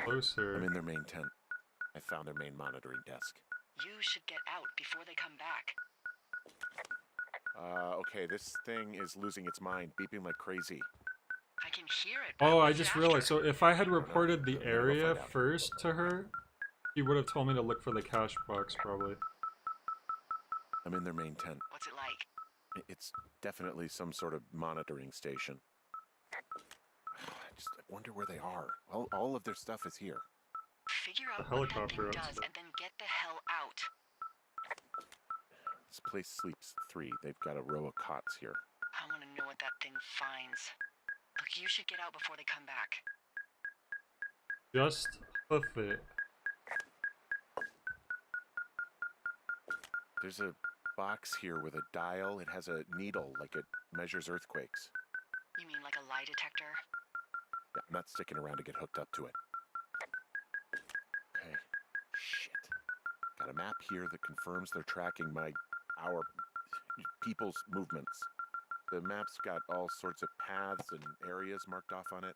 closer. I'm in their main tent. I found their main monitoring desk. You should get out before they come back. Okay, this thing is losing its mind, beeping like crazy. I can hear it. but Oh, I what's just after? realized. So if I had don't know. reported the Maybe we'll area find out. first to her, she would have told me to look for the cash box, probably. I'm in their main tent. What's it like? It's definitely some sort of monitoring station. I wonder where they are. All of their stuff is here. Figure out The what that helicopter thing and does stuff. and then get the hell out. This place sleeps 3. They've got a row of cots here. I want to know what that thing finds. Look, you should get out before they come back. Just hoof it. There's a box here with a dial. It has a needle, like it measures earthquakes. You mean like a lie detector? Yeah, I'm not sticking around to get hooked up to it. Okay. Shit. Got a map here that confirms they're tracking our people's movements. The map's got all sorts of paths and areas marked off on it.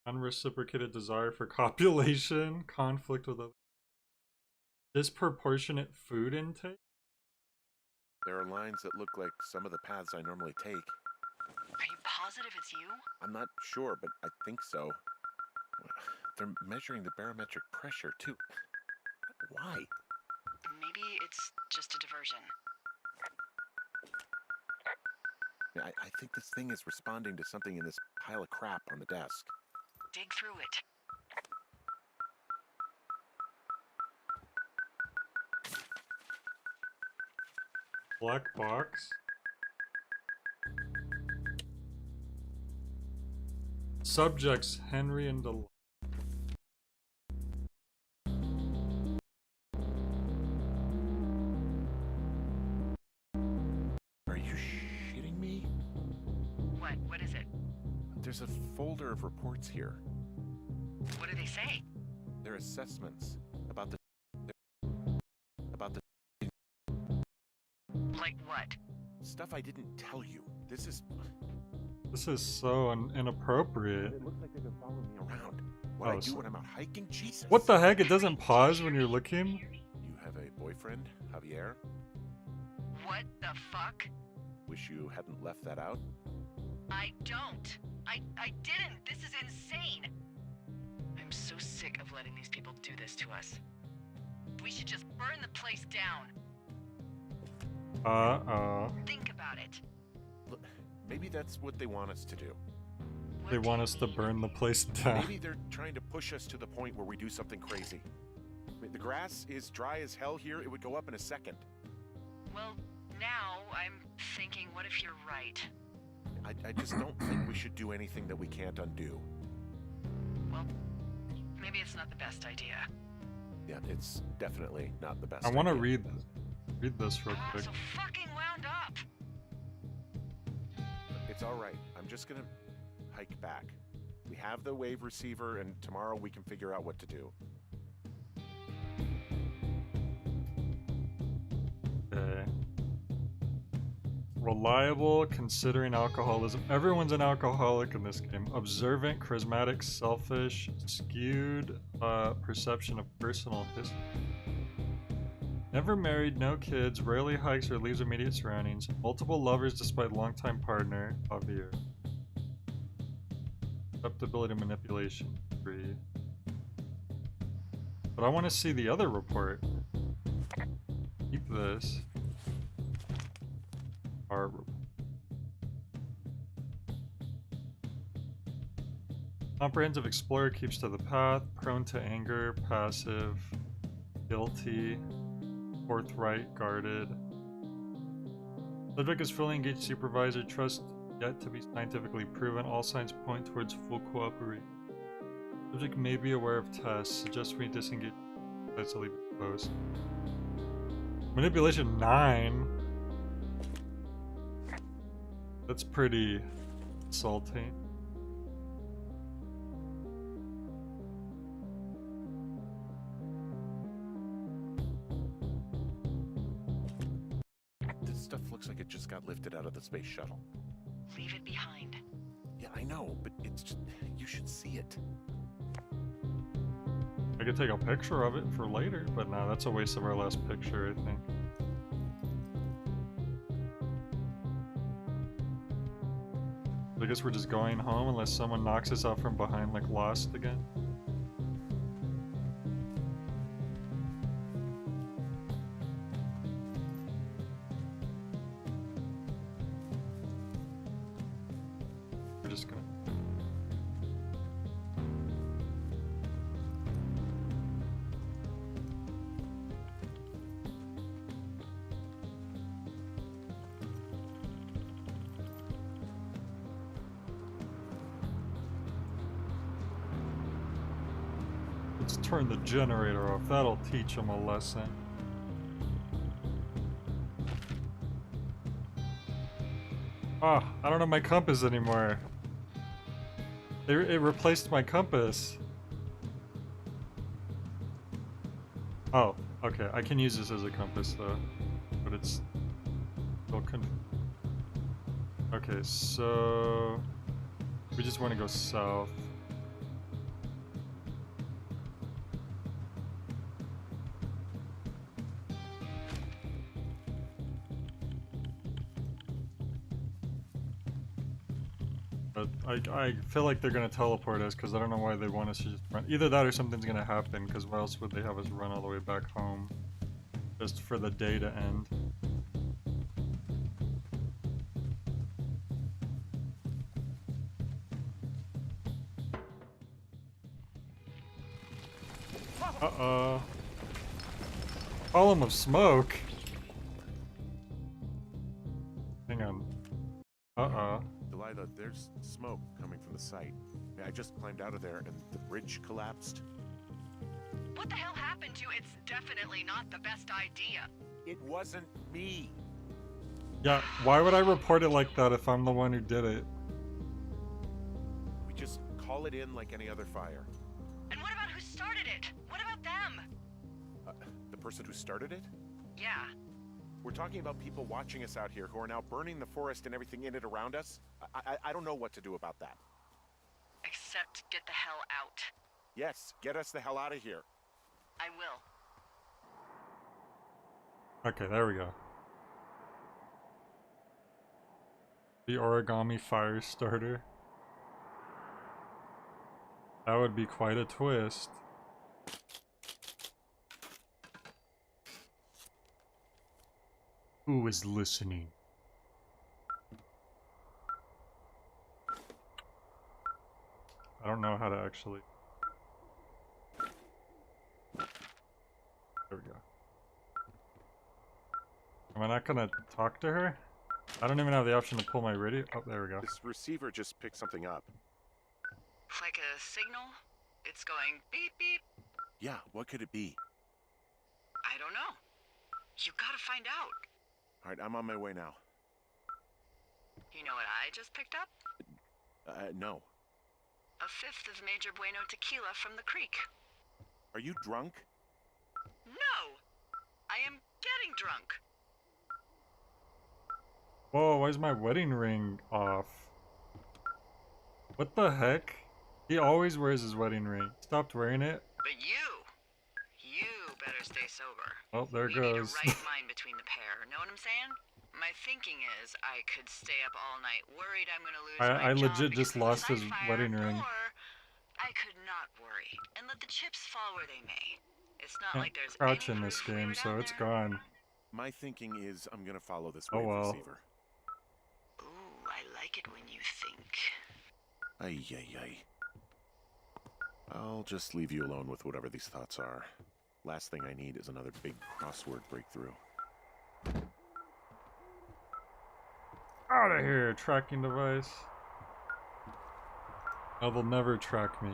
Unreciprocated desire for copulation, conflict with other. Disproportionate food intake? There are lines that look like some of the paths I normally take. Are you positive it's you? I'm not sure, but I think so. They're measuring the barometric pressure, too. Why? Maybe it's just a diversion. I think this thing is responding to something in this pile of crap on the desk. Dig through it. Black box? Subjects Henry and Delight. Are you shitting me? What is it? There's a folder of reports here. What do they say? They're assessments about the What? Stuff I didn't tell you. This is so inappropriate. It looks like they've been following me around. What I do when I'm out hiking? Jesus. What the heck? It doesn't pause when you're looking? You have a boyfriend, Javier? What the fuck? Wish you hadn't left that out. I don't. I didn't. This is insane. I'm so sick of letting these people do this to us. We should just burn the place down. Think about it. Look, maybe that's what they want us to do. What They do want you us to mean? burn the place down. Maybe they're trying to push us to the point where we do something crazy. I mean, the grass is dry as hell here. It would go up in a second. Well, now I'm thinking, what if you're right? I just don't think we should do anything that we can't undo. Well, maybe it's not the best idea. Yeah, it's definitely not the best I want to idea. read this real I'm quick. so fucking wound up. It's all right. I'm just gonna hike back. We have the wave receiver, and tomorrow we can figure out what to do. Okay. Reliable, considering alcoholism. Everyone's an alcoholic in this game. Observant, charismatic, selfish, skewed perception of personal history. Never married, no kids, rarely hikes or leaves immediate surroundings. Multiple lovers despite longtime partner, Javier. Susceptibility to manipulation, 3. But I want to see the other report. Keep this. Our report. Comprehensive explorer keeps to the path, prone to anger, passive, guilty, forthright, guarded. Subject is fully engaged supervisor, trust yet to be scientifically proven. All signs point towards full cooperation. Subject may be aware of tests, suggest we disengage. Let's leave it closed. Manipulation 9. That's pretty insulting. This stuff looks like it just got lifted out of the space shuttle. Leave it behind. Yeah, I know, but it's just... You should see it. I could take a picture of it for later, but no, that's a waste of our last picture, I think. I guess we're just going home unless someone knocks us out from behind like Lost again. We're just gonna... Let's turn the generator off. That'll teach them a lesson. Ah, I don't have my compass anymore. It replaced my compass. Oh, okay. I can use this as a compass though, but it's still okay, so we just want to go south. But I feel like they're gonna teleport us because I don't know why they want us to just run. Either that or something's gonna happen because why else would they have us run all the way back home just for the day to end? Uh-oh. Column of smoke? Hang on. Uh-oh. Delilah, there's smoke coming from the site. I just climbed out of there and the bridge collapsed. What the hell happened to you? It's definitely not the best idea. It wasn't me. Yeah, why would I report it like that if I'm the one who did it? We just call it in like any other fire. And what about who started it? What about them? The person who started it? Yeah. We're talking about people watching us out here who are now burning the forest and everything in it around us. I don't know what to do about that. Except get the hell out. Yes, get us the hell out of here. I will. Okay, there we go. The origami fire starter. That would be quite a twist. Who is listening? I don't know how to actually... There we go. Am I not gonna talk to her? I don't even have the option to pull my radio. Oh, there we go. This receiver just picked something up. Like a signal? It's going beep beep. Yeah, what could it be? I don't know. You gotta find out. All right, I'm on my way now. You know what I just picked up? No. A fifth of Major Bueno tequila from the creek. Are you drunk? No! I am getting drunk. Whoa, why is my wedding ring off? What the heck? He always wears his wedding ring. Stopped wearing it? But you better stay sober. Oh, there it We need a goes. right mind between the pair. Know what I'm saying? My thinking is I could stay up all night worried I'm gonna lose my I job legit because just of the lost his site fire, wedding ring. Or I could not worry and let the chips fall where they may. It's not Can't like there's crouch any in this proof we game, were so down it's there. gone. My thinking is I'm gonna follow this Oh wave well. receiver. Ooh, I like it when you think. Ay, ay, ay. I'll just leave you alone with whatever these thoughts are. Last thing I need is another big crossword breakthrough. Out of here, tracking device. Oh, they'll never track me.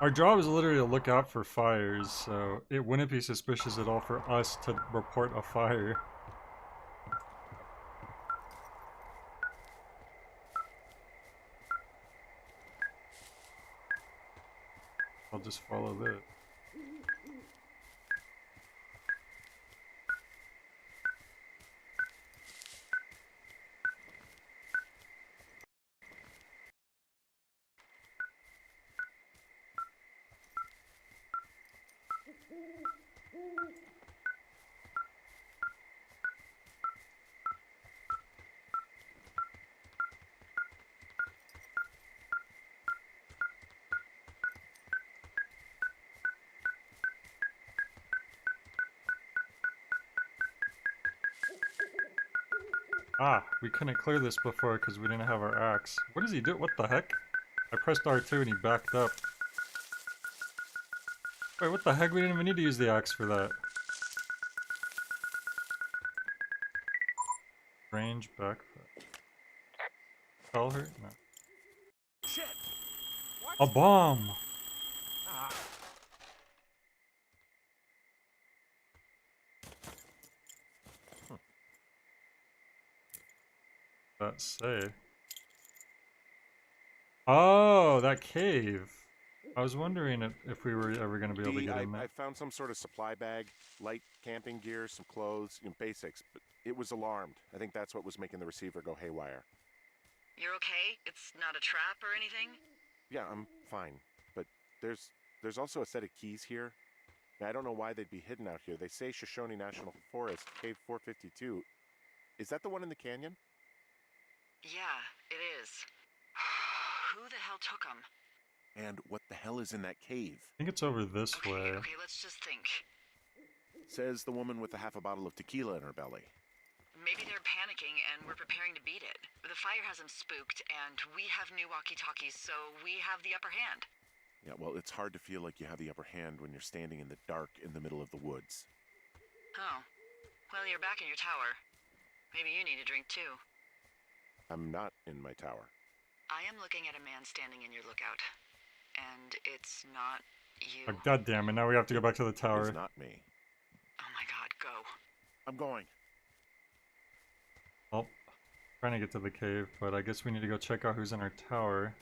Our job is literally to look out for fires, so it wouldn't be suspicious at all for us to report a fire. I'll just follow this. Ah, we couldn't clear this before because we didn't have our axe. What does he do? What the heck? I pressed R2 and he backed up. Wait, what the heck? We didn't even need to use the axe for that. Range backpack. Tell her? No. Shit! A bomb! Ah. That say? Oh, that cave. I was wondering if we were ever going to be able to get in I there. found some sort of supply bag, light camping gear, some clothes, basics, but it was alarmed. I think that's what was making the receiver go haywire. You're okay? It's not a trap or anything? Yeah, I'm fine, but there's also a set of keys here. I don't know why they'd be hidden out here. They say Shoshone National Forest, Cave 452. Is that the one in the canyon? Yeah, it is. Who the hell took them? And what the hell is in that cave? I think it's over this Okay, way. okay, let's just think. Says the woman with a half a bottle of tequila in her belly. Maybe they're panicking and we're preparing to beat it. The fire has them spooked, and we have new walkie-talkies, so we have the upper hand. Yeah, well, it's hard to feel like you have the upper hand when you're standing in the dark in the middle of the woods. Oh. Well, you're back in your tower. Maybe you need a drink, too. I'm not in my tower. I am looking at a man standing in your lookout. And it's not you. Oh, God damn it, now we have to go back to the tower. It's not me. Oh my god, go. I'm going. Well, trying to get to the cave, but I guess we need to go check out who's in our tower.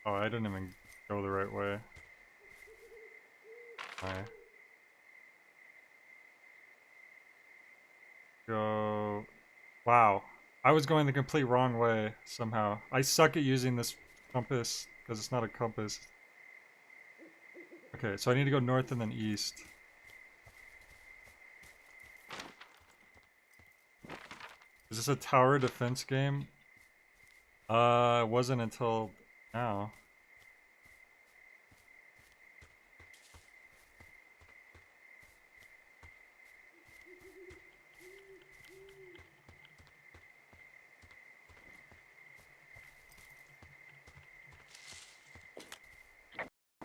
Oh, I didn't even go the right way. Okay. Go. Wow. I was going the complete wrong way somehow. I suck at using this compass because it's not a compass. Okay, so I need to go north and then east. Is this a tower defense game? It wasn't until now.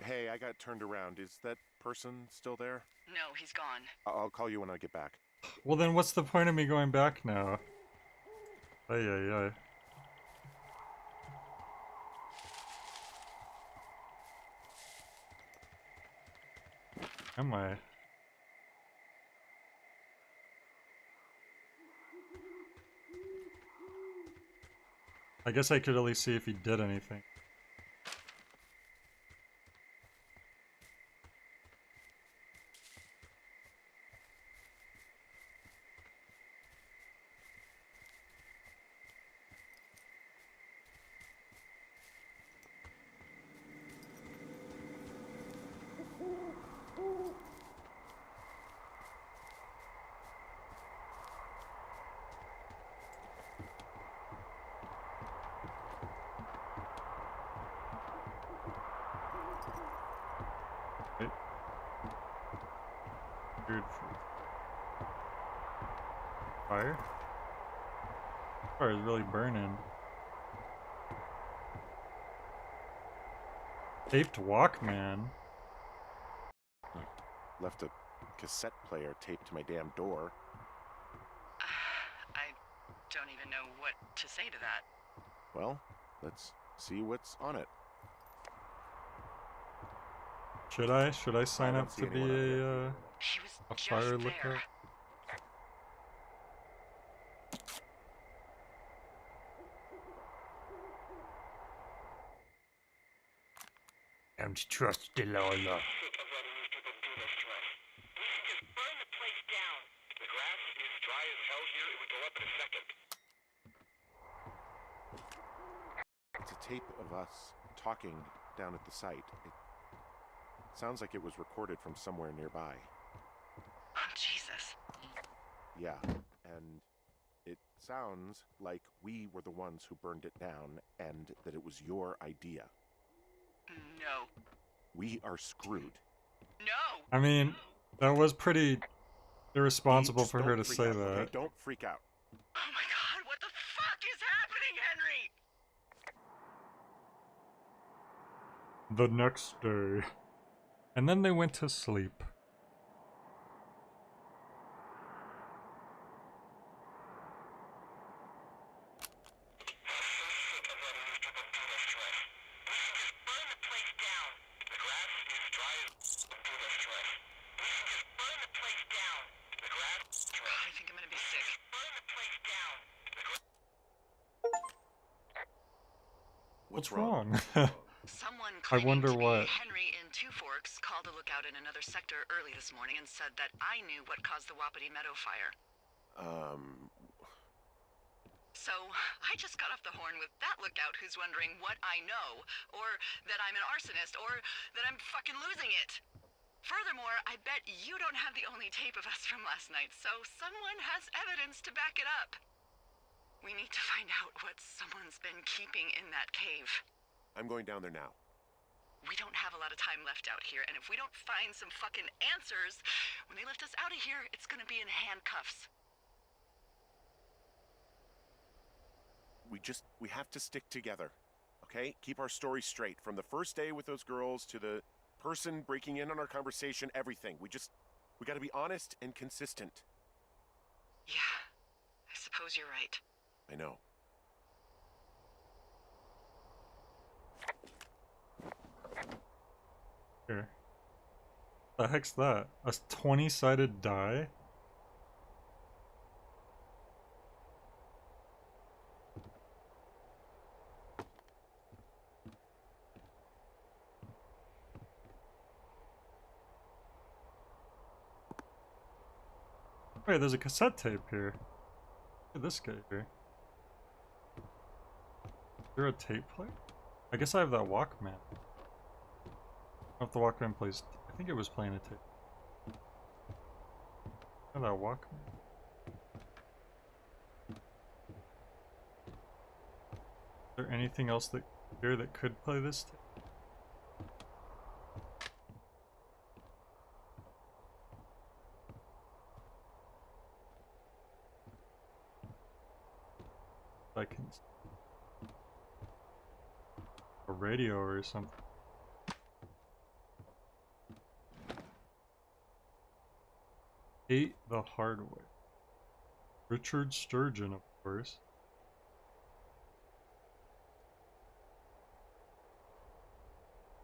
Hey, I got turned around. Is that person still there? No, he's gone. I'll call you when I get back. Well, then what's the point of me going back now? Ay, ay, ay. Am I? I guess I could at least see if he did anything. Wait. Weird fire? Fire is really burning. Taped Walkman. Left a cassette player taped to my damn door. I don't even know what to say to that. Well, let's see what's on it. Should I? Should I sign don't up see to be anyone on here. He was a just fire there. lookout? Don't trust Delilah. It's a tape of us talking down at the site. It sounds like it was recorded from somewhere nearby. Oh, Jesus. Yeah, and it sounds like we were the ones who burned it down and that it was your idea. No. We are screwed. No! I mean, that was pretty irresponsible Just for don't her to freak say out, that. okay? Don't freak out. Oh my god, what the fuck is happening, Henry? The next day. And then they went to sleep. I think I'm gonna be sick. What's wrong? Someone I claiming wonder to be what. Henry in Two Forks called a lookout in another sector early this morning and said that I knew what caused the Wapiti Meadow fire. So I just got off the horn with that lookout who's wondering what I know, or that I'm an arsonist, or that I'm fucking losing it. Furthermore, I bet you don't have the only tape of us from last night, so someone has evidence to back it up. We need to find out what someone's been keeping in that cave. I'm going down there now. We don't have a lot of time left out here, and if we don't find some fucking answers, when they lift us out of here, it's gonna be in handcuffs. We have to stick together, okay? Keep our story straight. From the first day with those girls to the person breaking in on our conversation, everything. We gotta be honest and consistent. Yeah, I suppose you're right. I know. Here. The heck's that? A 20-sided die? Wait, there's a cassette tape here. Look at this guy here. Is there a tape player? I guess I have that Walkman. I don't know if the Walkman plays. I think it was playing a tape. I have that Walkman. Is there anything else that here that could play this tape? I can a radio or something. Ate the hard way. Richard Sturgeon, of course.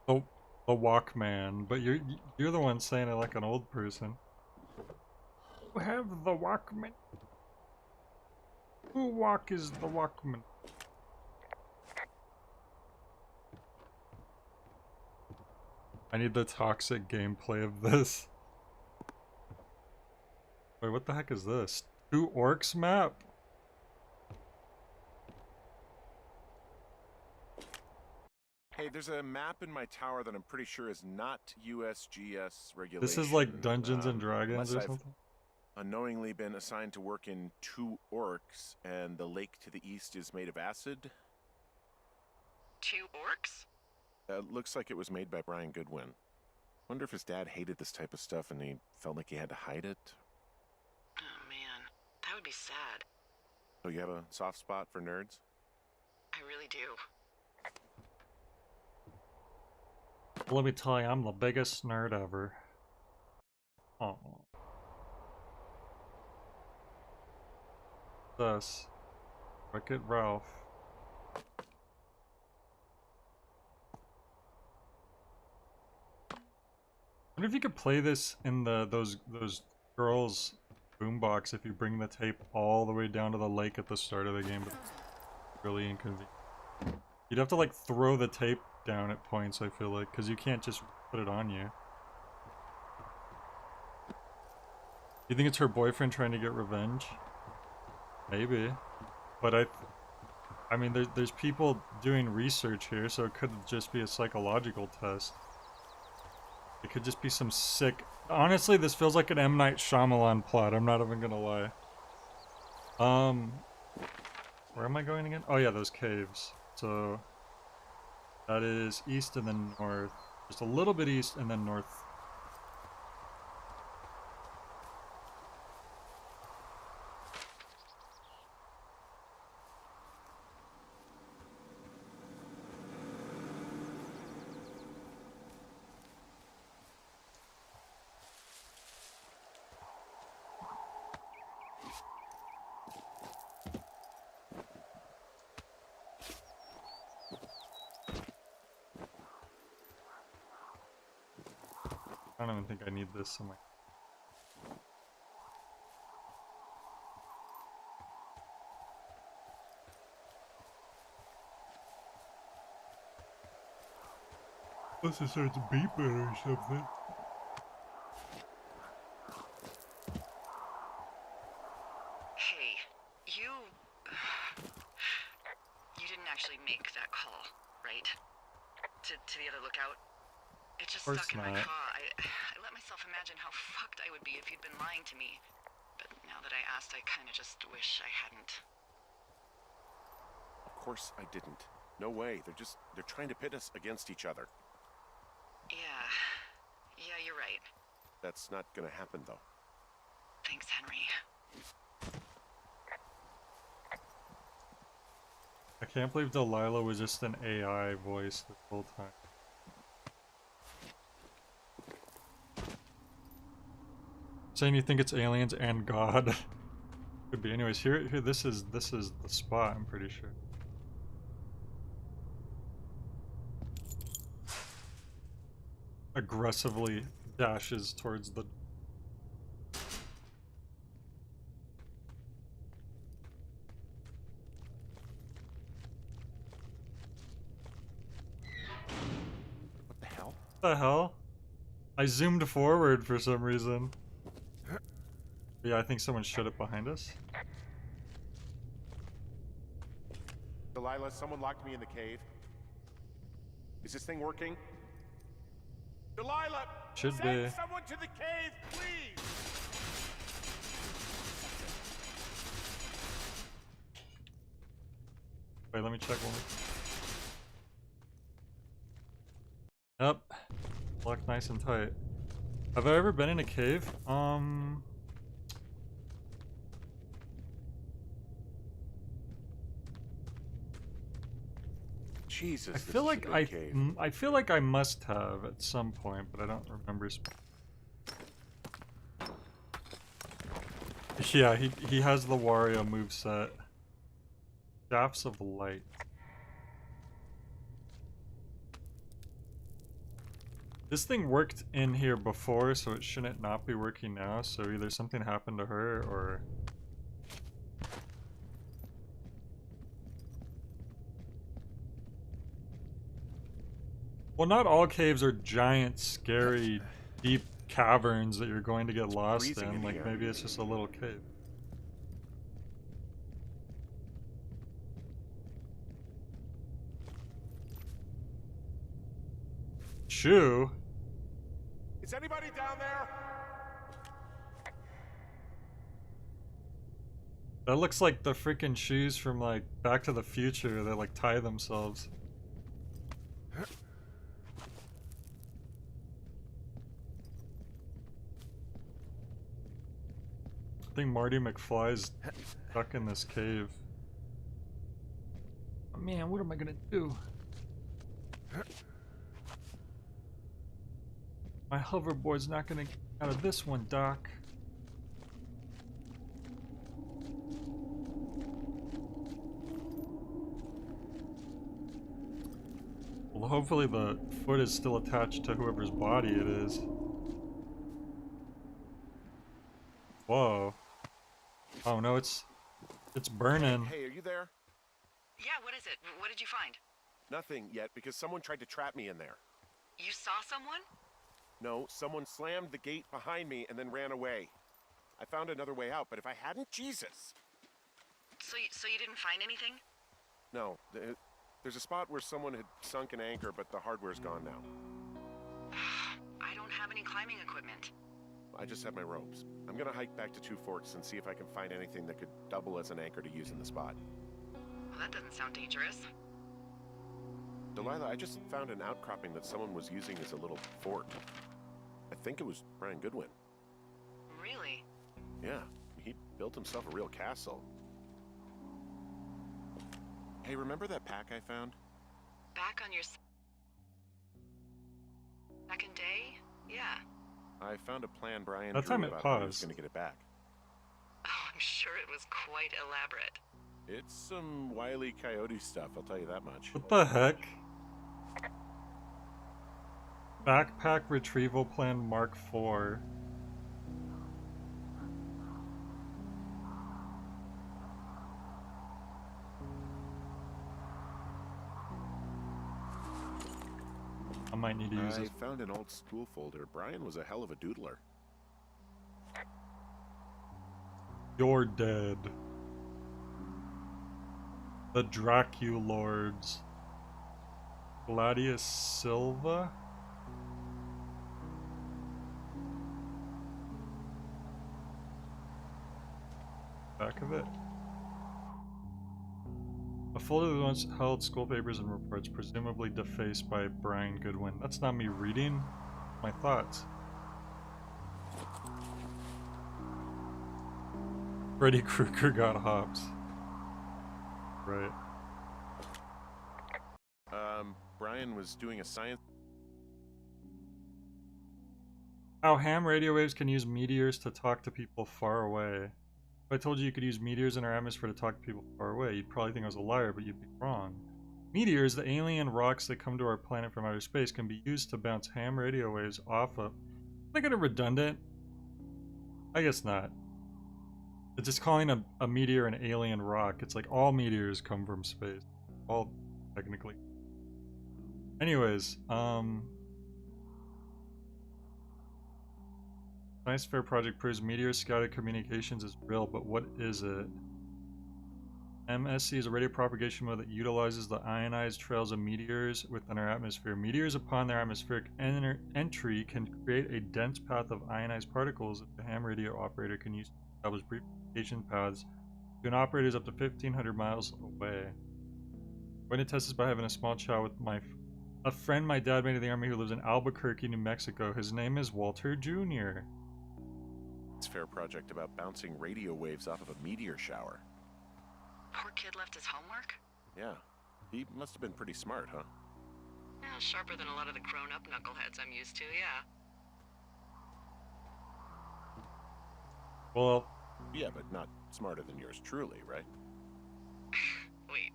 Oh, the Walkman, but you're the one saying it like an old person. You have the Walkman. Who walk is the Walkman? I need the toxic gameplay of this. Wait, what the heck is this? 2 orcs map? Hey, there's a map in my tower that I'm pretty sure is not USGS regulation. This is like Dungeons and Dragons unless or I've something? unknowingly been assigned to work in 2 orcs, and the lake to the east is made of acid. 2 orcs? Looks like it was made by Brian Goodwin. Wonder if his dad hated this type of stuff and he felt like he had to hide it. Oh man, that would be sad. So you have a soft spot for nerds? I really do. Let me tell you, I'm the biggest nerd ever. Oh. This. Wreck-It Ralph. I wonder if you could play this in those girls' boombox if you bring the tape all the way down to the lake at the start of the game, but it's really inconvenient. You'd have to like throw the tape down at points, I feel like, because you can't just put it on you. You think it's her boyfriend trying to get revenge? Maybe. But I mean, there's people doing research here, so it could just be a psychological test. It could just be some sick... Honestly, this feels like an M. Night Shyamalan plot, I'm not even gonna lie. Where am I going again? Oh yeah, those caves. So... that is east and then north. Just a little bit east and then north. I don't even think I need this in my... Unless it starts beeping or something. Hey, you didn't actually make that call, right? To the other lookout? It just Of course stuck in my not. craw. I let myself imagine how fucked I would be if you'd been lying to me. But now that I asked, I kind of just wish I hadn't. Of course I didn't. No way. They're trying to pit us against each other. Yeah, you're right. That's not gonna happen, though. Thanks, Henry. I can't believe Delilah was just an AI voice this whole time. Saying you think it's aliens and God. Could be. Anyways, here this is the spot, I'm pretty sure. Aggressively dashes towards the... What the hell? What the hell? I zoomed forward for some reason. Yeah, I think someone shut it behind us. Delilah, someone locked me in the cave. Is this thing working? Delilah! Should Send be. someone to the cave, please! Wait, let me check one more. Yep. Locked nice and tight. Have I ever been in a cave? Jesus, I feel like I feel like I must have at some point, but I don't remember. Yeah, he has the Wario moveset. Shafts of light. This thing worked in here before, so it shouldn't not be working now. So either something happened to her, or... Well, not all caves are giant, scary, deep caverns that you're going to get lost freezing in. in Like, here. maybe it's just a little cave. Shoe? Is anybody down there? That looks like the freaking shoes from, like, Back to the Future that, like, tie themselves. I think Marty McFly's stuck in this cave. Oh, man, what am I gonna do? My hoverboard's not gonna get out of this one, Doc. Well, hopefully the foot is still attached to whoever's body it is. Whoa. Oh no, it's burning. Hey, are you there? Yeah, what is it? What did you find? Nothing yet, because someone tried to trap me in there. You saw someone? No, someone slammed the gate behind me and then ran away. I found another way out, but if I hadn't, Jesus! So you didn't find anything? No, there's a spot where someone had sunk an anchor, but the hardware's gone now. I don't have any climbing equipment. I just have my ropes. I'm gonna hike back to Two Forks and see if I can find anything that could double as an anchor to use in the spot. Well, that doesn't sound dangerous. Delilah, I just found an outcropping that someone was using as a little fort. I think it was Brian Goodwin. Really? Yeah, he built himself a real castle. Hey, remember that pack I found? Back on your second day? Yeah. I found a plan Brian That drew time it about how he was paused. gonna get it back. Oh, I'm sure it was quite elaborate. It's some Wile E. Coyote stuff, I'll tell you that much. What the heck? Backpack Retrieval Plan Mark IV. I might need to use I this. found an old school folder. Brian was a hell of a doodler. You're dead. The Draculords. Gladius Silva? Back of it. A folder that once held school papers and reports, presumably defaced by Brian Goodwin. That's not me reading my thoughts. Freddy Krueger got hops. Right. Brian was doing a science... How ham radio waves can use meteors to talk to people far away. If I told you you could use meteors in our atmosphere to talk to people far away, you'd probably think I was a liar, but you'd be wrong. Meteors, the alien rocks that come to our planet from outer space, can be used to bounce ham radio waves off of... Is that kind of redundant? I guess not. It's just calling a meteor an alien rock. It's like all meteors come from space. All, technically. Anyways, Science fair project proves meteor scouted communications is real, but what is it? MSC is a radio propagation mode that utilizes the ionized trails of meteors within our atmosphere. Meteors upon their atmospheric entry can create a dense path of ionized particles that the ham radio operator can use to establish brief communication paths to an operator is up to 1,500 miles away. I'm going to test this by having a small chat with a friend my dad made in the army who lives in Albuquerque, New Mexico. His name is Walter Jr. It's a fair project about bouncing radio waves off of a meteor shower. Poor kid left his homework? Yeah, he must have been pretty smart, huh? Yeah, sharper than a lot of the grown-up knuckleheads I'm used to, yeah. Well, Yeah, but not smarter than yours truly, right? Wait,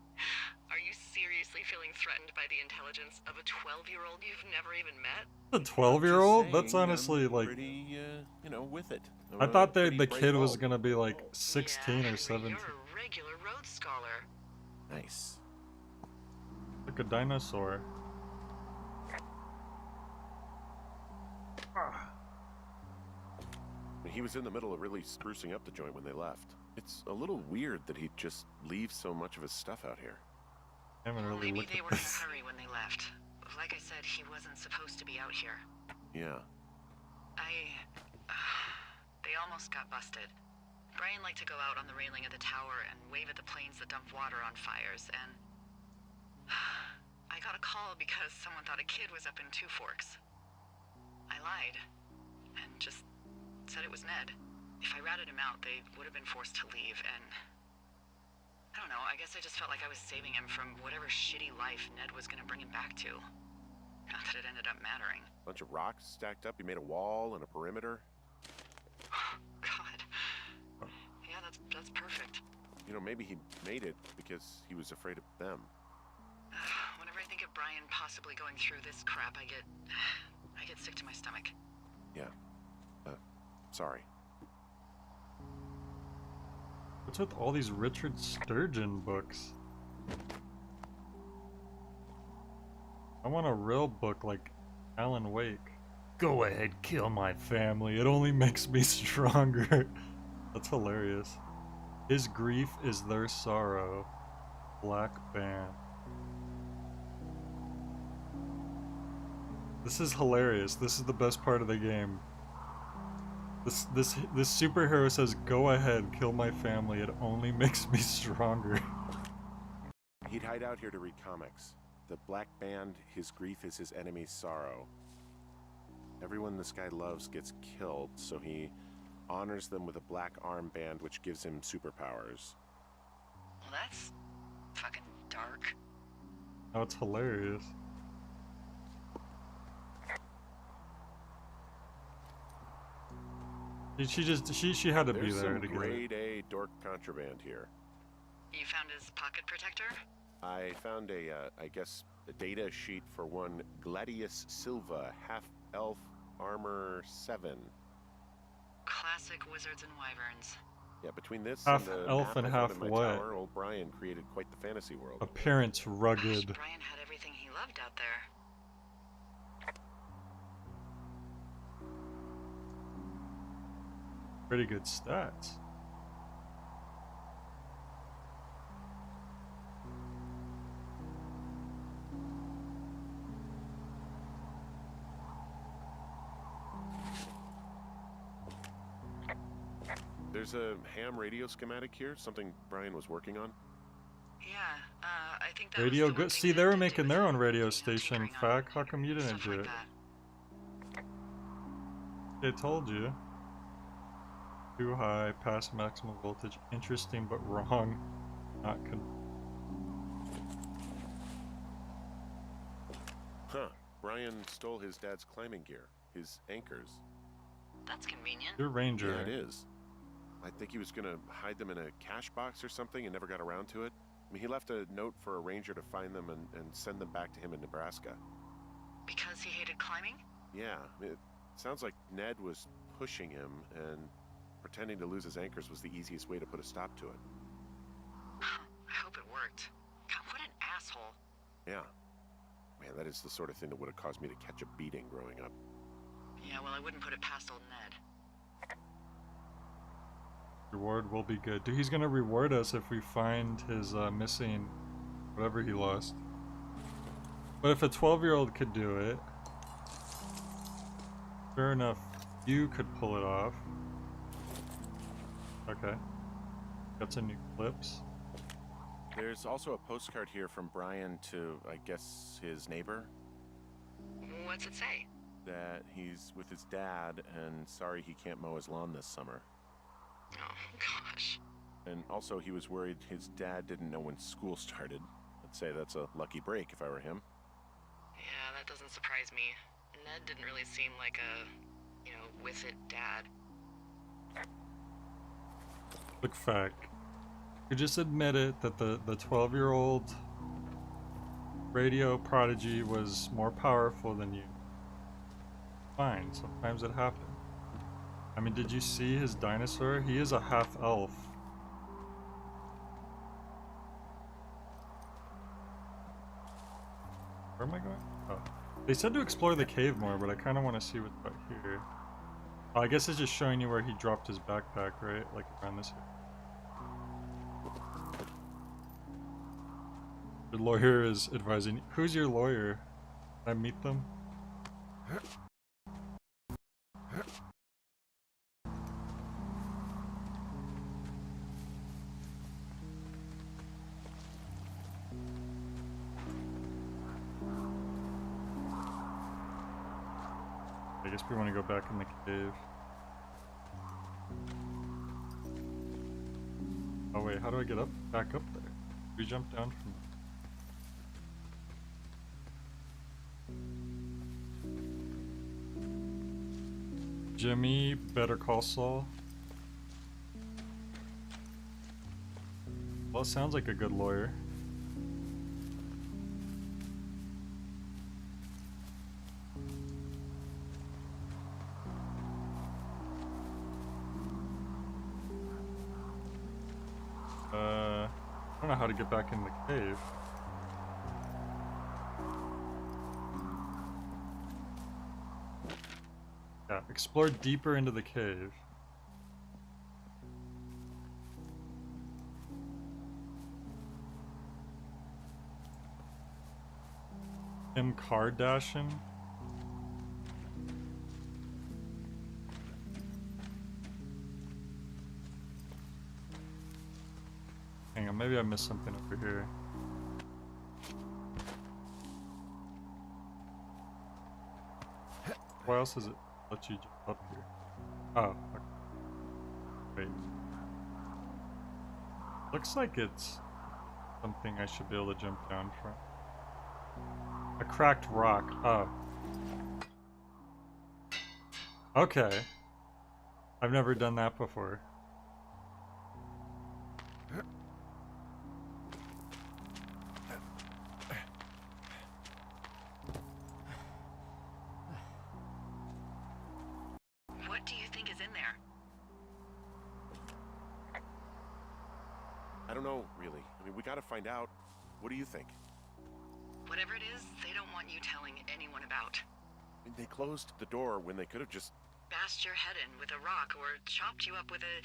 are you seriously feeling threatened by the intelligence of a 12-year-old you've never even met? a 12-year-old? Just That's saying, honestly I'm like. pretty, with it. I thought the Pretty kid bright was bulb. gonna be like 16 yeah, or 17. You're a regular Rhodes Scholar. Nice. Like a dinosaur. He was in the middle of really sprucing up the joint when they left. It's a little weird that he'd just leave so much of his stuff out here. I haven't really Maybe looked they at were in a this. hurry when they left. Like I said, he wasn't supposed to be out here. Yeah. They almost got busted. Brian liked to go out on the railing of the tower and wave at the planes that dump water on fires, and I got a call because someone thought a kid was up in Two Forks. I lied and just said it was Ned. If I ratted him out, they would have been forced to leave, and I don't know, I guess I just felt like I was saving him from whatever shitty life Ned was gonna bring him back to. Not that it ended up mattering. Bunch of rocks stacked up. You made a wall and a perimeter. God. Yeah, that's perfect. Maybe he made it because he was afraid of them. Whenever I think of Brian possibly going through this crap, I get sick to my stomach. Yeah. Sorry. What's with all these Richard Sturgeon books? I want a real book like Alan Wake. Go ahead, kill my family. It only makes me stronger. That's hilarious. His grief is their sorrow. Black Band. This is hilarious. This is the best part of the game. This superhero says, "Go ahead, kill my family. It only makes me stronger." He'd hide out here to read comics. The Black Band, his grief is his enemy's sorrow. Everyone this guy loves gets killed, so he honors them with a black armband which gives him superpowers. Well, that's fucking dark. Oh, it's hilarious. She had to be There's there some to get it. grade A dork contraband here. You found his pocket protector? I found I guess, a data sheet for one Gladius Silva, half-elf armor 7. Classic wizards and wyverns. Yeah, between this Half and the elf map and I found half in my what? tower, old Brian created quite the fantasy world. Appearance Gosh, rugged. Brian had everything he loved out there. Pretty good stats. There's a ham radio schematic here, something Brian was working on. Yeah, I think that Radio was the good. one thing See, that they were did making with their it. own radio You know, station. tinkering on Fact, how come you didn't stuff do like it? that. They told you. Too high, past maximum voltage. Interesting, but wrong. Not Huh. Brian stole his dad's climbing gear, his anchors. That's convenient. You're Ranger. Yeah, it is. I think he was gonna hide them in a cash box or something and never got around to it. I mean, he left a note for a ranger to find them and send them back to him in Nebraska. Because he hated climbing? Yeah, it sounds like Ned was pushing him, and pretending to lose his anchors was the easiest way to put a stop to it. I hope it worked. God, what an asshole. Yeah. Man, that is the sort of thing that would have caused me to catch a beating growing up. Yeah, well, I wouldn't put it past old Ned. Reward will be good. Dude, he's gonna reward us if we find his missing whatever he lost. But if a 12-year-old could do it, fair enough, you could pull it off. Okay. Got some new clips. There's also a postcard here from Brian to, I guess, his neighbor. What's it say? That he's with his dad and sorry he can't mow his lawn this summer. Oh, gosh. And also he was worried his dad didn't know when school started. I'd say that's a lucky break if I were him. Yeah, that doesn't surprise me. Ned didn't really seem like a, with it dad. Look, fact. You just admitted that the 12-year-old radio prodigy was more powerful than you. Fine, sometimes it happens. I mean, did you see his dinosaur? He is a half-elf. Where am I going? Oh. They said to explore the cave more, but I kind of want to see what's out here. Oh, I guess it's just showing you where he dropped his backpack, right? Like around this here. The lawyer is advising. Who's your lawyer? Can I meet them? I guess we want to go back in the cave. Oh wait, how do I get up? Back up there? We jump down from there. Jimmy, Better Call Saul. Well, sounds like a good lawyer. I don't know how to get back in the cave. Yeah, explore deeper into the cave. Kim Kardashian? Hang on, maybe I missed something over here. Why else does it let you jump up here? Oh, okay. Wait. Looks like it's something I should be able to jump down from. A cracked rock. Oh. Okay. I've never done that before. What do you think is in there? I don't know, really. I mean, we gotta find out. What do you think? Whatever it is, they don't want you telling anyone about. I mean, they closed the door when they could have just... Bashed your head in with a rock or chopped you up with a...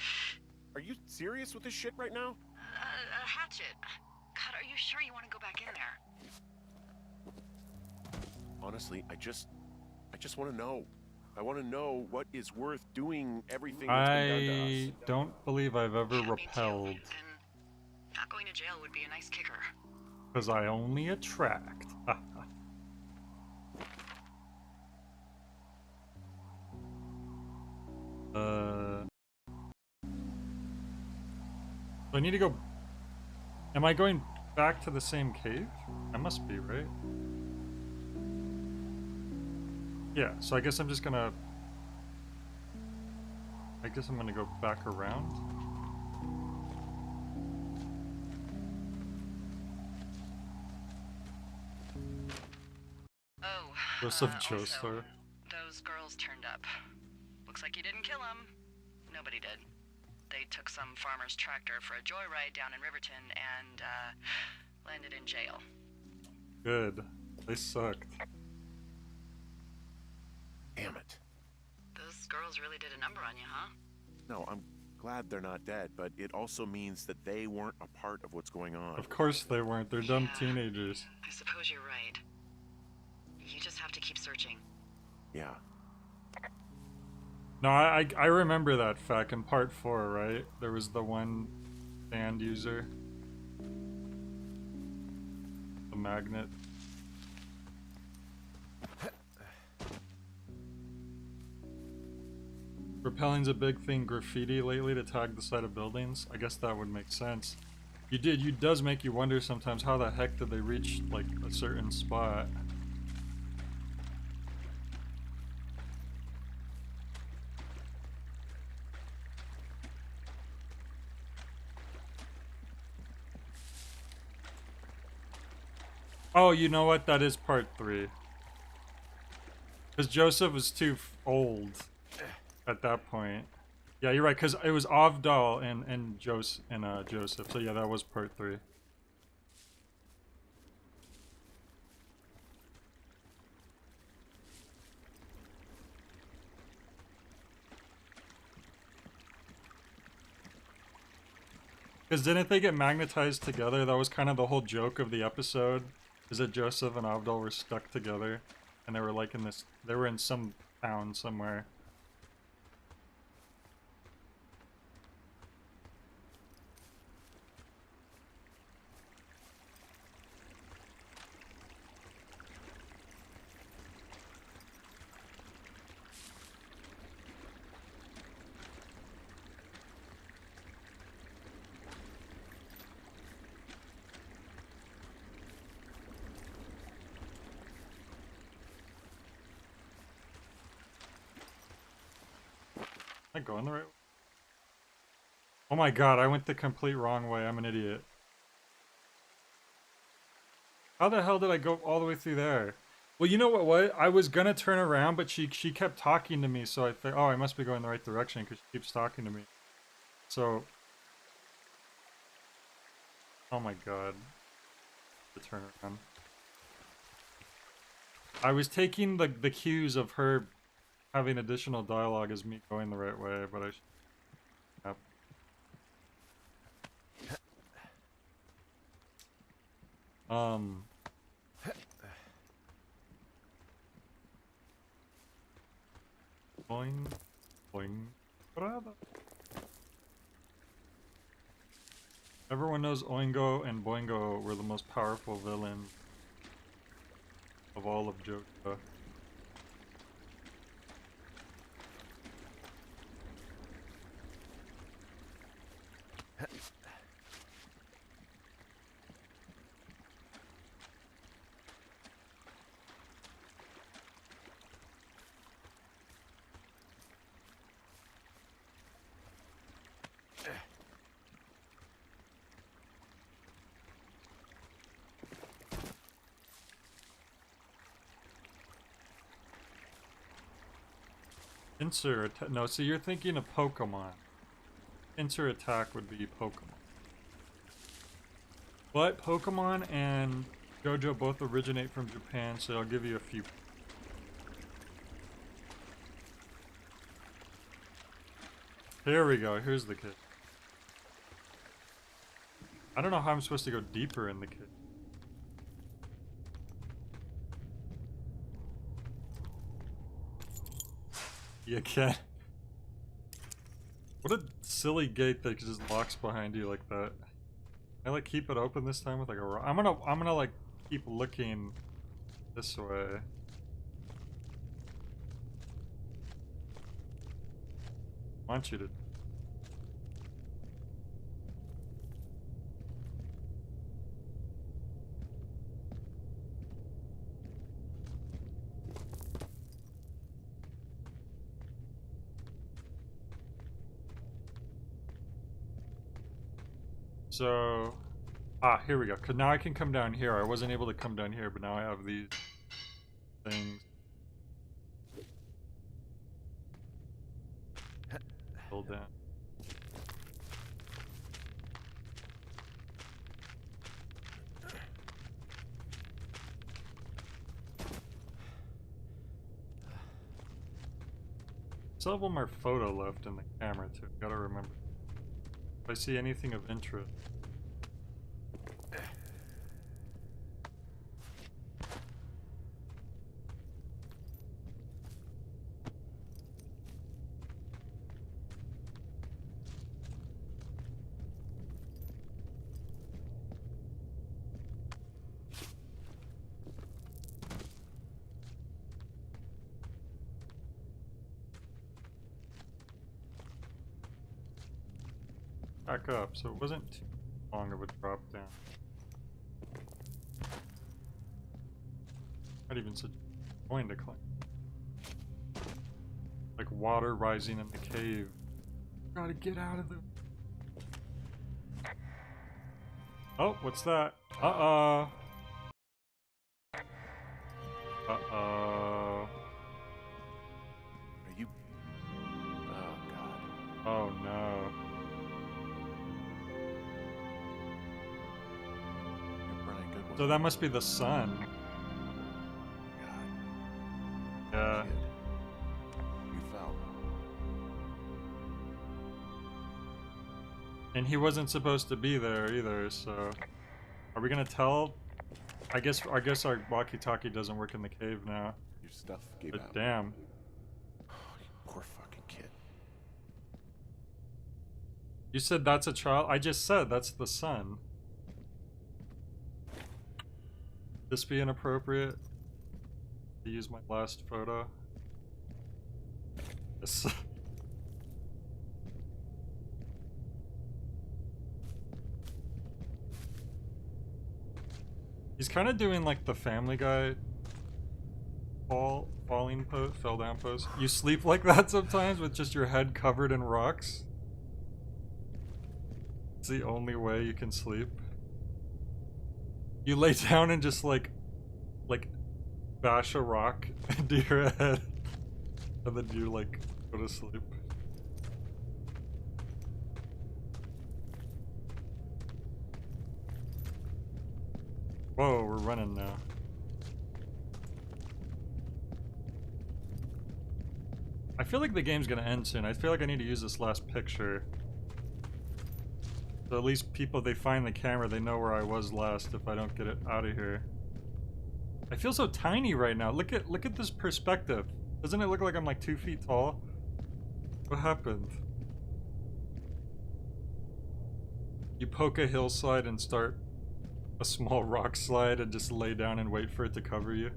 Are you serious with this shit right now? a hatchet. God, are you sure you want to go back in there? Honestly, I just want to know. I want to know what is worth doing everything that's been done to us. I don't believe I've ever Yeah, me too. repelled. And not going to jail would be a nice kicker. Because I only attract. I need to go... Am I going back to the same cave? I must be, right? Yeah, so I guess I'm just gonna... I guess I'm gonna go back around. Oh, Joseph also, Joestar. those girls turned up. Looks like you didn't kill them. Nobody did. They took some farmer's tractor for a joyride down in Riverton and, landed in jail. Good. They sucked. Damn it. Those girls really did a number on you, huh? No, glad they're not dead, but it also means that they weren't a part of what's going on. Of course they weren't. They're dumb Yeah. teenagers. I suppose you're right. You just have to keep searching. Yeah. No, I remember that fact in part 4, right? There was the one stand user. The magnet. Repelling's a big thing, graffiti lately to tag the side of buildings. I guess that would make sense. You does make you wonder sometimes how the heck did they reach like a certain spot. Oh, you know what? That is part 3. Because Joseph was too old at that point. Yeah, you're right. Because it was Avdol and Joseph. So yeah, that was part 3. Because didn't they get magnetized together? That was kind of the whole joke of the episode. Is that Joseph and Avdol were stuck together. And they were like in this... They were in some town somewhere. Am I going the right way? Oh my god, I went the complete wrong way. I'm an idiot. How the hell did I go all the way through there? Well, you know what? I was gonna turn around, but she kept talking to me, so I think, oh, I must be going the right direction because she keeps talking to me. So, oh my god, the turn around. I was taking the cues of her having additional dialogue as me going the right way, but I should... Yep. Boing, boing, brother. Everyone knows Oingo and Boingo were the most powerful villains of all of Joker. No, so you're thinking of Pokemon. Pincer attack would be Pokemon. But Pokemon and JoJo both originate from Japan, so I'll give you a few. Here we go, here's the kid. I don't know how I'm supposed to go deeper in the kid. You can't. What a silly gate that just locks behind you like that. Can I like keep it open this time with like a rock? I'm gonna like keep looking this way. I want you to. So, here we go. 'Cause now I can come down here. I wasn't able to come down here, but now I have these things. Hold down. Some of them are photo left in the camera too. Gotta remember. If I see anything of interest. Back up, so it wasn't too long of a drop down. Not even such a point to climb. Like water rising in the cave. Gotta get out of there. Oh, what's that? Uh-oh. Uh-oh. Are you... Oh, God. Oh, no. You're Brian Goodwin. So that must be the sun. God. Yeah. Kid. You fell. And he wasn't supposed to be there either, so... Are we gonna tell? I guess our walkie-talkie doesn't work in the cave now. Your stuff gave But out. damn. Oh, you poor fucking kid. You said that's a child? I just said that's the sun. This be inappropriate to use my last photo? Yes. He's kind of doing like the Family Guy falling pose, fell down pose. You sleep like that sometimes with just your head covered in rocks? It's the only way you can sleep. You lay down and just like bash a rock into your head, and then you like go to sleep. Whoa, we're running now. I feel like the game's gonna end soon. I feel like I need to use this last picture. So at least people, they find the camera, they know where I was last if I don't get it out of here. I feel so tiny right now. Look at this perspective. Doesn't it look like I'm like 2 feet tall? What happened? You poke a hillside and start a small rock slide and just lay down and wait for it to cover you.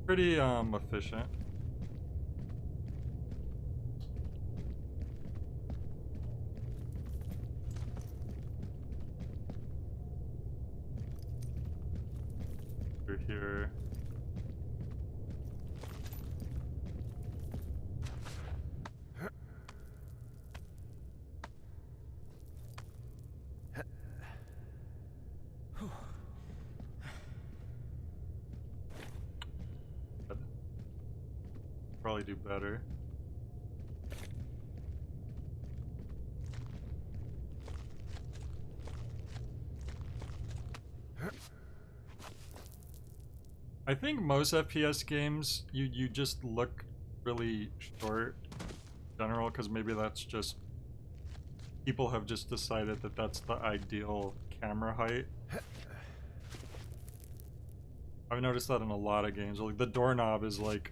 Pretty efficient. Through here. Probably do better. I think most FPS games, you just look really short in general, because maybe that's just people have just decided that that's the ideal camera height. I've noticed that in a lot of games. Like the doorknob is like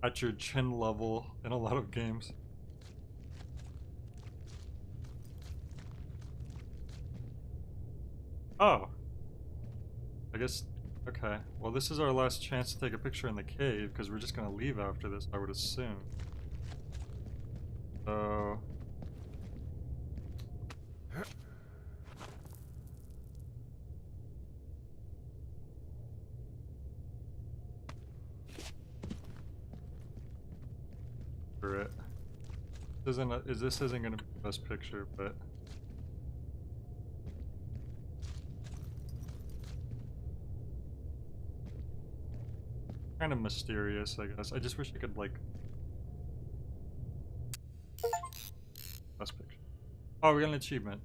at your chin level in a lot of games. Oh. I guess, okay. Well, this is our last chance to take a picture in the cave, because we're just gonna leave after this, I would assume. So... for it. This isn't gonna be the best picture, but... kind of mysterious, I guess. I just wish I could, like... best picture. Oh, we got an achievement.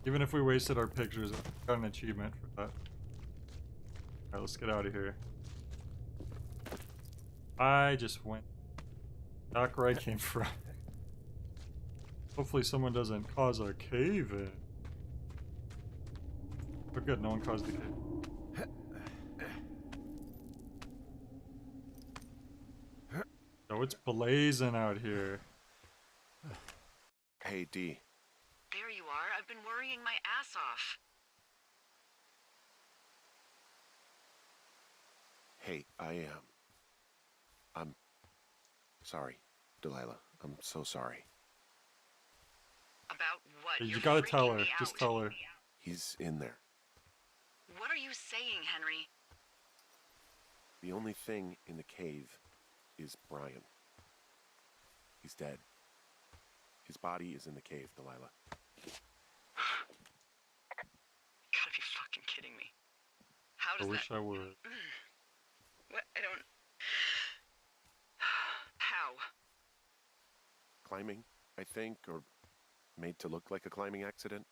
Even if we wasted our pictures, we got an achievement for that. Alright, let's get out of here. I just went Back where I came from. Hopefully someone doesn't cause a cave in. Oh good, no one caused the cave. Oh, it's blazing out here. Hey, D. There you are. I've been worrying my ass off. Hey, I'm sorry, Delilah. I'm so sorry. About what? You You're gotta tell freaking her. me Just out. tell her. He's in there. What are you saying, Henry? The only thing in the cave is Brian. He's dead. His body is in the cave, Delilah. Gotta be fucking kidding me. How I does wish I would. What? I don't... How? Climbing, I think, or made to look like a climbing accident.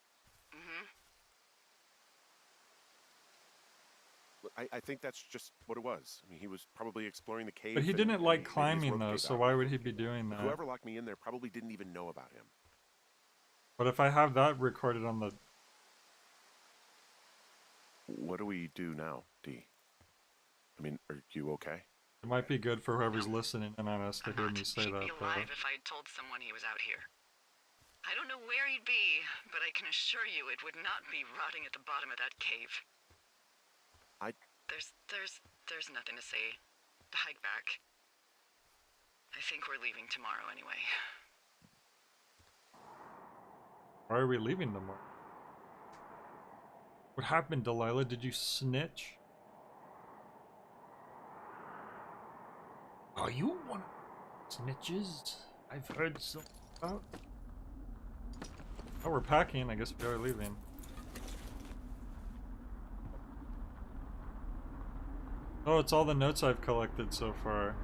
Mm-hmm. I think that's just what it was. I mean, he was probably exploring the cave. But he and didn't like maybe his climbing rope though, gave so out. why would he be doing that? Whoever locked me in there probably didn't even know about him. But if I have that recorded on the... What do we do now, D? I mean, are you okay? It might be good for whoever's listening in on us to I'm hear not. me say He'd that be though. alive if I had told someone he was out here. I don't know where he'd be, but I can assure you it would not be rotting at the bottom of that cave. There's nothing to say. Hike back. I think we're leaving tomorrow anyway. Why are we leaving tomorrow? What happened, Delilah? Did you snitch? Are you one of the snitches I've heard so about? Oh, we're packing. I guess we are leaving. Oh, it's all the notes I've collected so far.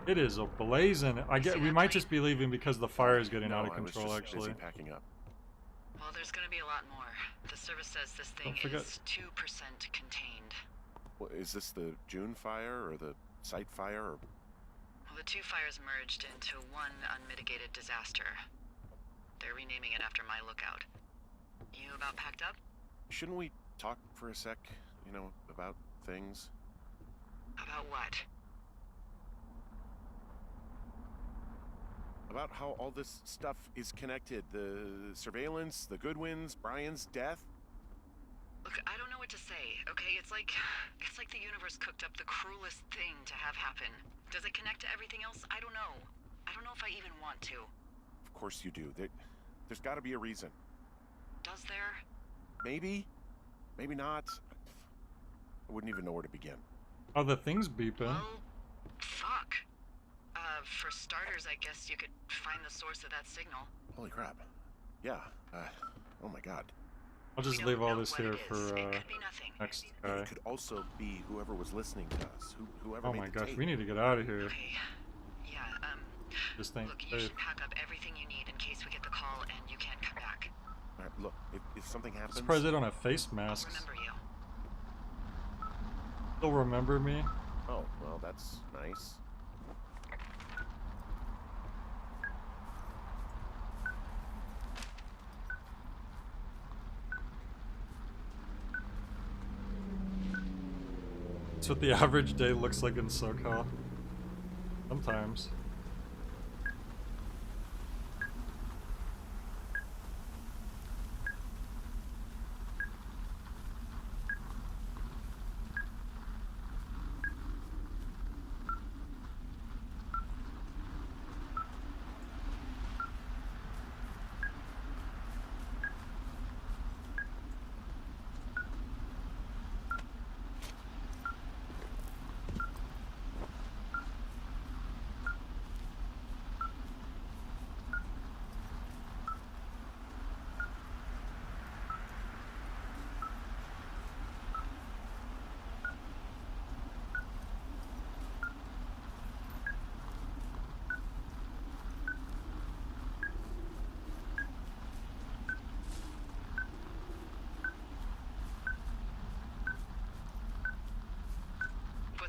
It is a blazing. We might just be leaving because the fire is getting out of I was control, just busy actually. packing up. Well, there's gonna be a lot more. The service says this thing Don't forget. is 2% contained. Well, is this the June fire or the site fire? Or... Well, the two fires merged into one unmitigated disaster. They're renaming it after my lookout. You about packed up? Shouldn't we talk for a sec, you know, about things? About what? About how all this stuff is connected. The surveillance, the Goodwins, Brian's death. Look, I don't know what to say, okay? It's like the universe cooked up the cruelest thing to have happen. Does it connect to everything else? I don't know. I don't know if I even want to. Of course you do. There's got to be a reason. Does there? Maybe. Maybe not. I wouldn't even know where to begin. Oh, the thing's beeping. Well, fuck. For starters, I guess you could find the source of that signal. Holy crap. Yeah. Oh my god. I'll just We leave don't all know this what here it is. for It could be nothing. next Yeah, guy. it could also be whoever was listening to us. Whoever Oh made my the gosh, tape. we need to get out of here. Okay. Yeah, This thing's look, you safe. should pack up everything you need in case we get the call and you can't come back. All right, look, if something happens... I'm surprised they don't have face I'll masks. remember you. They'll remember me. Oh, well, that's nice. That's what the average day looks like in SoCal. Sometimes.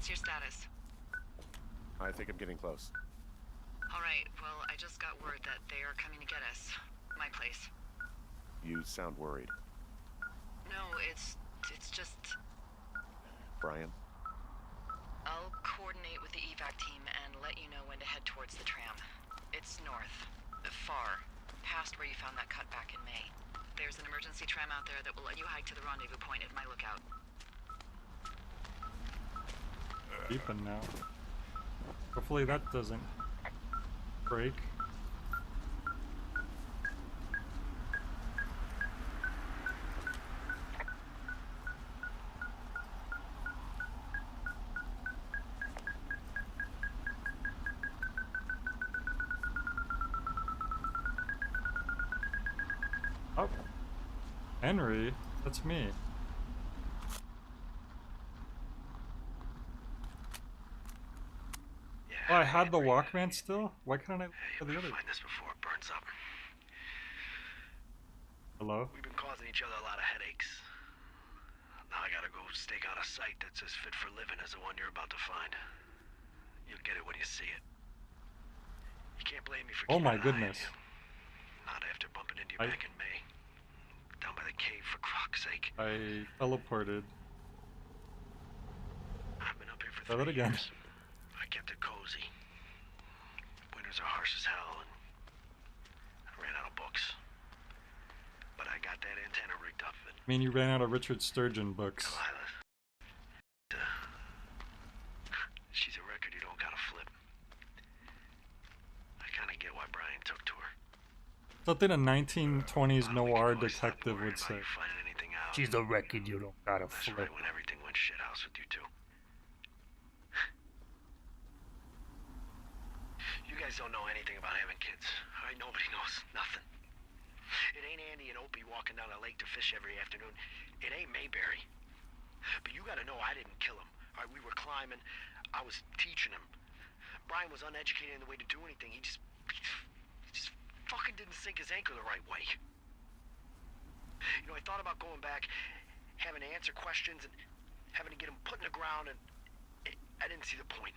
What's your status? I think I'm getting close. Alright, well, I just got word that they are coming to get us. My place. You sound worried. No, it's just... Brian? I'll coordinate with the evac team and let you know when to head towards the tram. It's north. Far. Past where you found that cut back in May. There's an emergency tram out there that will let you hike to the rendezvous point at my lookout. Beeping now. Hopefully that doesn't break. Oh, Henry, that's me. Oh, I had the Walkman still? Why can't I for the other? Find this before it burns up. Hello? We've been causing each other a lot of headaches. Now I gotta go stake out a site that's as fit for living as the one you're about to find. You'll get it when you see it. You can't blame me for Oh keeping my an eye on goodness. you. Not after bumping into you back in May. Down by the cave, for croc's sake. I teleported. I've been up here for Try that 3 again. years. I kept it cozy. Winters are harsh as hell, and I ran out of books. But I got that antenna rigged up, and I mean, you ran out of Richard Sturgeon books. Delilah. She's a record you don't gotta flip. I kinda get why Brian took to her. Something a 1920s Well, we noir can always stop detective worrying would about say. you finding anything out. She's a record you don't gotta That's flip. right when everything went shithouse with you two. You guys don't know anything about having kids. Alright, nobody knows nothing. It ain't Andy and Opie walking down the lake to fish every afternoon. It ain't Mayberry. But you gotta know I didn't kill him. Alright, we were climbing. I was teaching him. Brian was uneducated in the way to do anything. He just fucking didn't sink his anchor the right way. You know, I thought about going back, having to answer questions, and having to get him put in the ground, and I didn't see the point.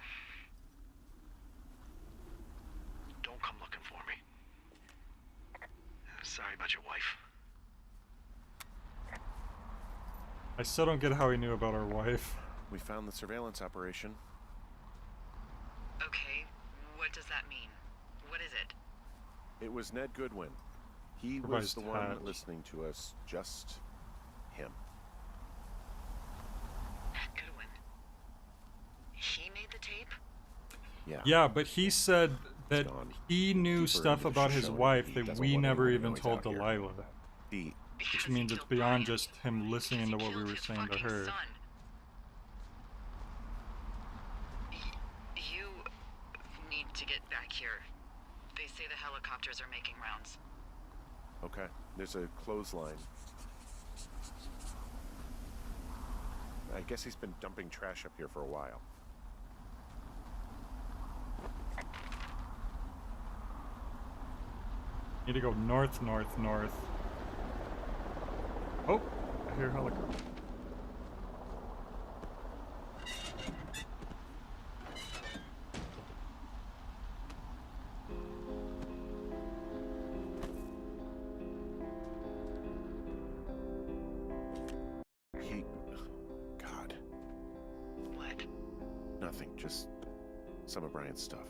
Don't come looking for me. Sorry about your wife. I still don't get how he knew about our wife. We found the surveillance operation. Okay, what does that mean? What is it? It was Ned Goodwin. He Everybody's was the one attached. listening to us. Just him. Goodwin. He made the tape? Yeah. Yeah, but he said that gone he knew deeper stuff into the about his Shoshone. wife He that doesn't we want never anyone to even know he's told out here. Delilah. He Which means it's beyond just him listening to what we were saying to her. You need to get back here. They say the helicopters are making rounds. Okay. There's a clothesline. I guess he's been dumping trash up here for a while. Need to go north, north, north. Oh, I hear helicopter. God. What? Nothing. Just some of Brian's stuff.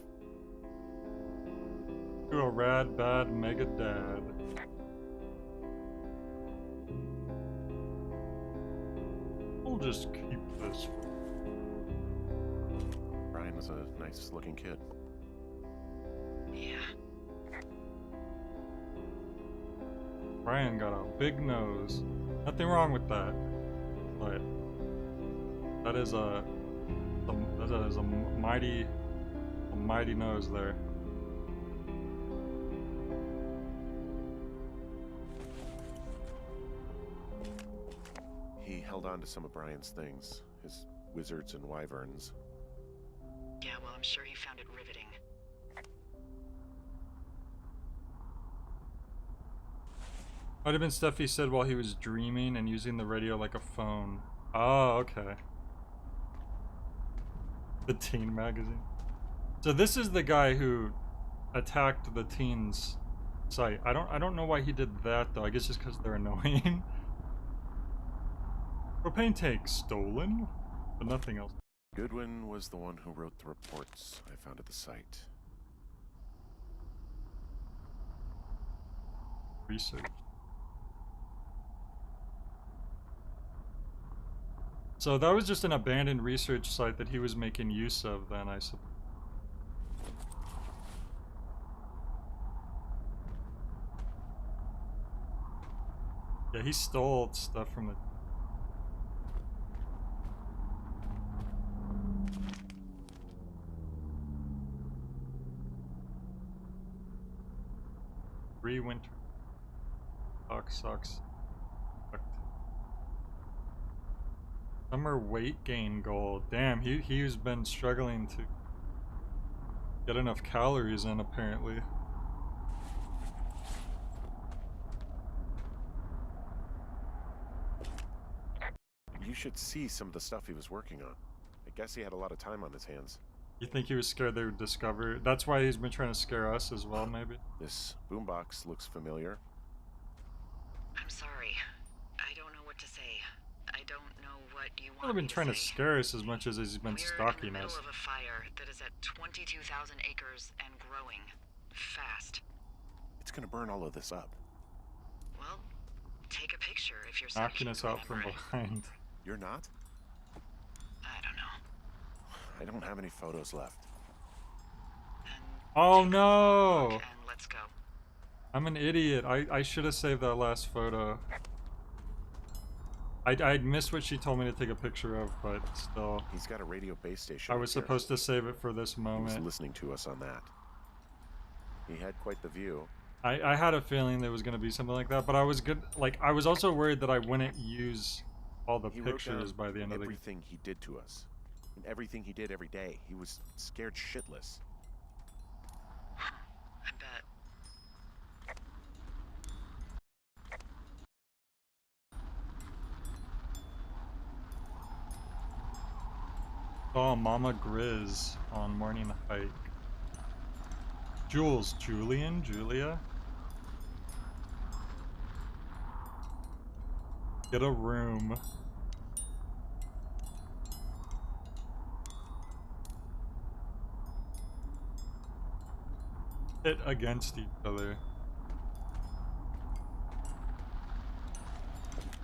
To a rad, bad, mega dad. We'll just keep this. Brian was a nice looking kid. Yeah. Brian got a big nose. Nothing wrong with that, but that is a mighty nose there. He held on to some of Brian's things, his wizards and wyverns. Yeah, well, I'm sure he found it riveting. Might have been stuff he said while he was dreaming and using the radio like a phone. Oh, okay. The teen magazine. So this is the guy who attacked the teens site. I don't know why he did that though. I guess just because they're annoying. Propane tank stolen, but nothing else. Goodwin was the one who wrote the reports I found at the site. Research. So that was just an abandoned research site that he was making use of then, I suppose. Yeah, he stole stuff from the... Winter. Sucks. Summer weight gain goal. Damn, he's been struggling to get enough calories in apparently. You should see some of the stuff he was working on. I guess he had a lot of time on his hands. You think he was scared they would discover? That's why he's been trying to scare us as well, maybe? This boombox looks familiar. I'm sorry. I don't know what to say. I don't know what you He's want been me to trying to say. scare us as much as he's been stalking We're in the us. middle of a fire that is at 22,000 acres and growing. Fast. It's gonna burn all of this up. Well, take a picture if you're Knocking us out from behind. You're not? I don't know. I don't have any photos left. Then Oh take a no! look and let's go. I'm an idiot. I should have saved that last photo. I missed what she told me to take a picture of, but still. He's got a radio base station. I was up here. supposed to save it for this He was moment. listening to us on that. He had quite the view. I had a feeling there was going to be something like that, but I was good. Like, I was also worried that I wouldn't use all the He wrote pictures down by the end of the... everything he did to us. And everything he did every day. He was scared shitless. I bet. Saw Mama Grizz on morning hike. Jules, Julian, Julia. Get a room. Hit against each other.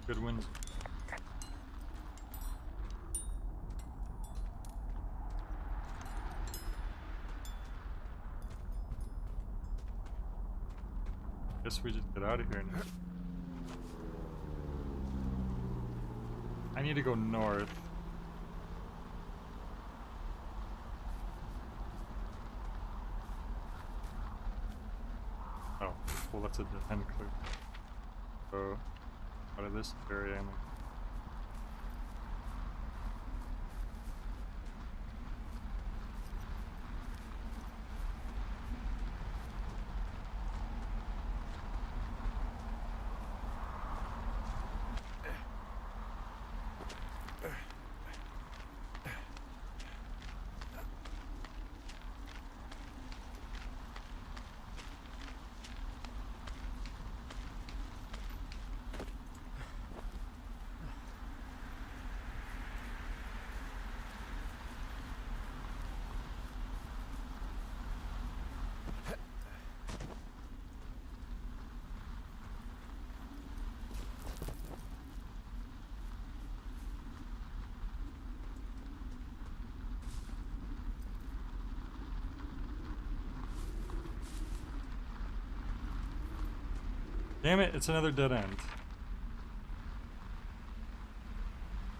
Good wins. Guess we just get out of here now. I need to go north. Oh, well that's a dead end click. So, out of this area, I'm like, damn it, it's another dead end.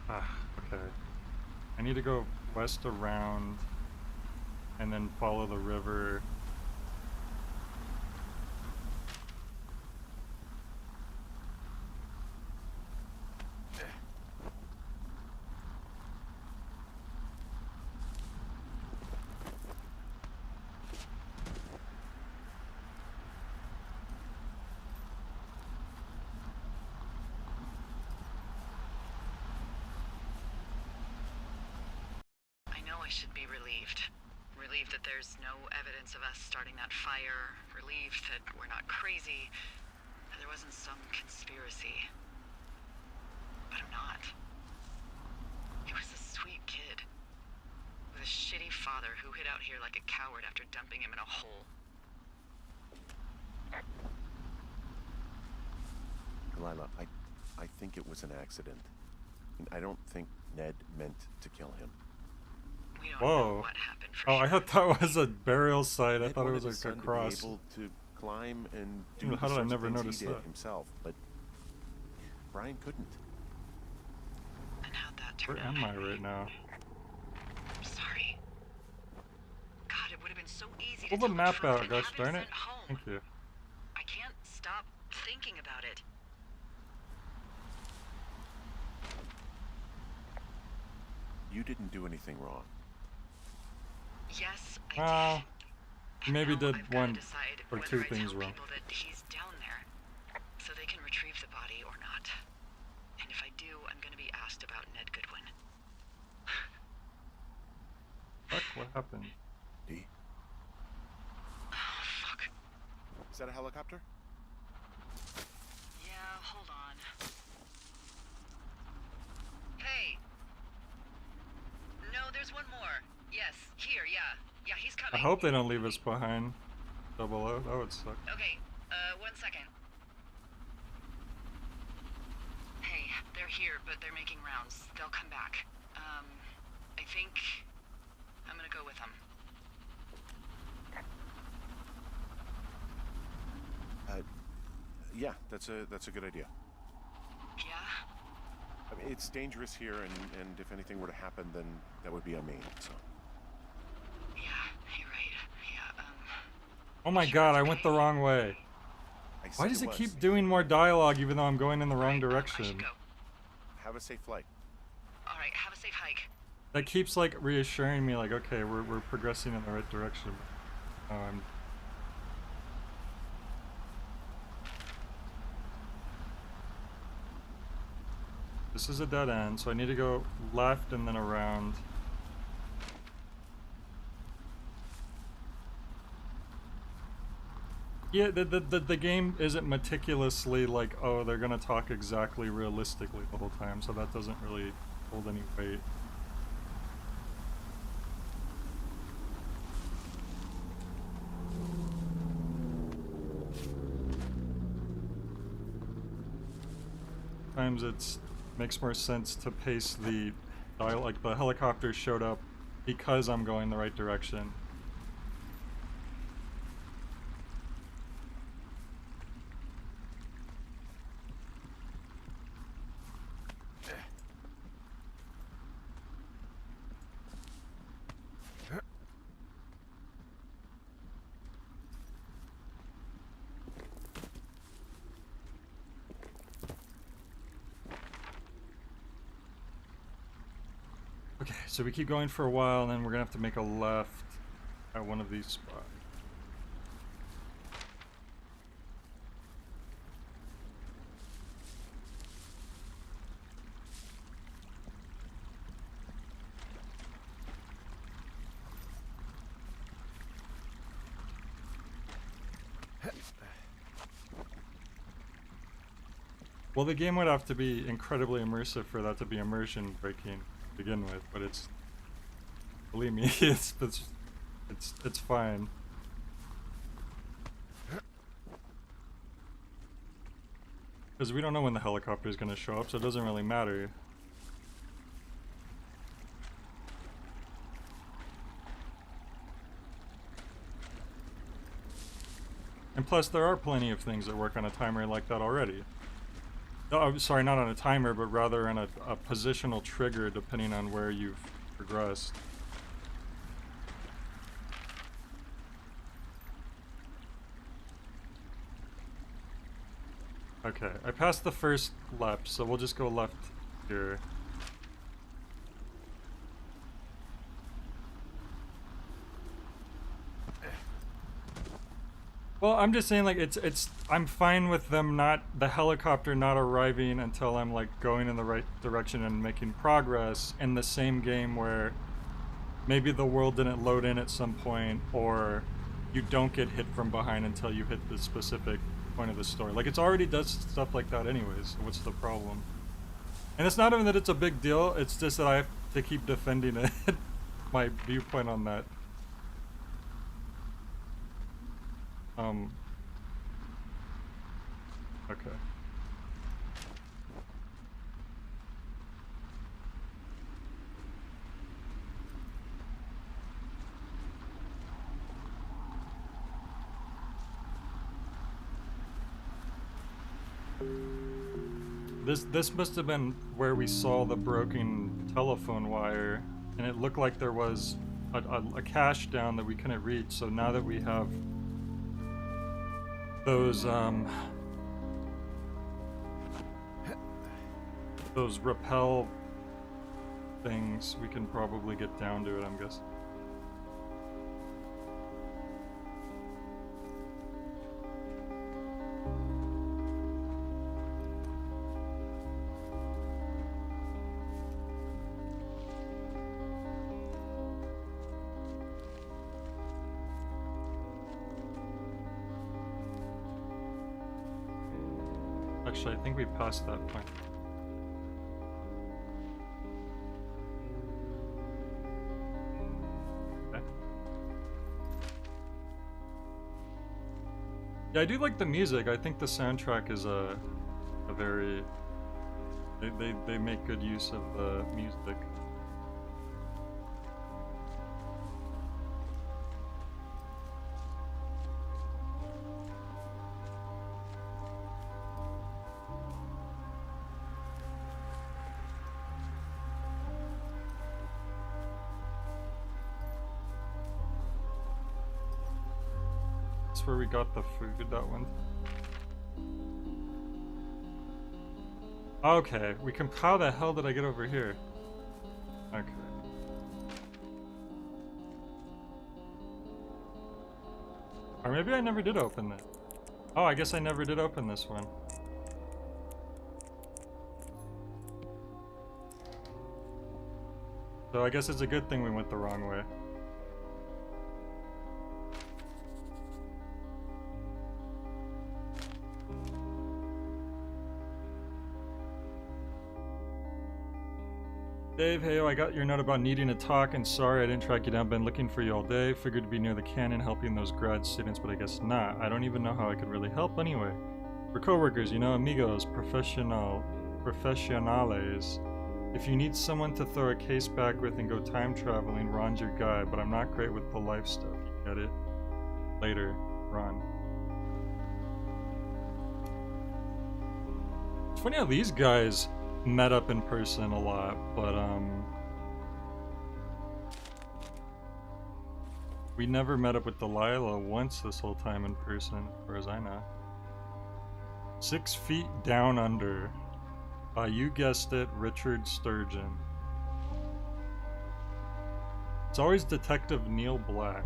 Ah, okay. I need to go west around and then follow the river. I know I should be relieved. Relieved that there's no evidence of us starting that fire. Relieved that we're not crazy. That there wasn't some conspiracy. But I'm not. He was a sweet kid. With a shitty father who hid out here like a coward after dumping him in a hole. Delilah, I think it was an accident. And I don't think Ned meant to kill him. We don't Whoa. know what happened for Oh, sure. I thought that was a burial site. I Ned thought it wanted was his like a son cross. to be able to climb and do How the did I sorts of never things notice he did that? himself, but Brian couldn't. And how'd that turn Where out? am I right now? I'm sorry. God, it would have been so easy Pull to the tell map truth out, and gosh have him darn it. sent home. Thank you. I can't stop thinking about it. You didn't do anything wrong. Yes, I Well, did. you maybe Now did I've gotta one decide or whether two I things tell wrong. people that he's down there, so they can retrieve the body or not. And if I do, I'm gonna be asked about Ned Goodwin. Fuck, what happened? D? Oh, fuck. Is that a helicopter? Yeah, hold on. Hey. No, there's one more. Yes, here, yeah. Yeah, he's coming. I hope they don't leave us behind. 00, that would suck. Okay, 1 second. Hey, they're here, but they're making rounds. They'll come back. I think I'm gonna go with them. Yeah, that's a good idea. Yeah? I mean, it's dangerous here, and if anything were to happen, then that would be on me. So Yeah, you're right. Yeah, Oh my Sure, god, it's I went the okay. wrong way. I said Why does it was. keep doing more dialogue even though I'm going in the wrong I should direction? go. Have a safe flight. Alright, have a safe hike. That keeps like reassuring me like, okay, we're progressing in the right direction. Oh, I'm... This is a dead end, so I need to go left and then around. Yeah, the game isn't meticulously like, oh, they're gonna talk exactly realistically the whole time, so that doesn't really hold any weight. Sometimes it's makes more sense to pace the dial, like the helicopter showed up because I'm going the right direction. Okay, so we keep going for a while, and then we're gonna have to make a left at one of these spots. Well, the game would have to be incredibly immersive for that to be immersion breaking to begin with, but it's, believe me, it's fine. Because we don't know when the helicopter is going to show up, so it doesn't really matter. And plus, there are plenty of things that work on a timer like that already. Oh, sorry, not on a timer, but rather on a positional trigger depending on where you've progressed. Okay, I passed the first left, so we'll just go left here. Well, I'm just saying, like, I'm fine with them the helicopter not arriving until I'm, like, going in the right direction and making progress in the same game where maybe the world didn't load in at some point, or you don't get hit from behind until you hit the specific point of the story. Like, it's already does stuff like that anyways, so what's the problem? And it's not even that it's a big deal, it's just that I have to keep defending it. My viewpoint on that. Okay. This must have been where we saw the broken telephone wire, and it looked like there was a cache down that we couldn't reach. So now that we have those rappel things, we can probably get down to it, I'm guessing. Actually, I think we passed that point. Okay. Yeah, I do like the music. I think the soundtrack is a very... They make good use of the music. That's where we got the food, that one. Okay, we can... How the hell did I get over here? Okay. Or maybe I never did open that. Oh, I guess I never did open this one. So I guess it's a good thing we went the wrong way. Dave, hey, I got your note about needing to talk, and sorry I didn't track you down. Been looking for you all day. Figured to be near the cannon helping those grad students, but I guess not. I don't even know how I could really help anyway. We're coworkers, you know, amigos, professionales. If you need someone to throw a case back with and go time traveling, Ron's your guy, but I'm not great with the life stuff. You get it? Later, Ron. It's funny how these guys met up in person a lot, but we never met up with Delilah once this whole time in person, as far as I know. 6 feet down under. You guessed it, Richard Sturgeon. It's always Detective Neil Black.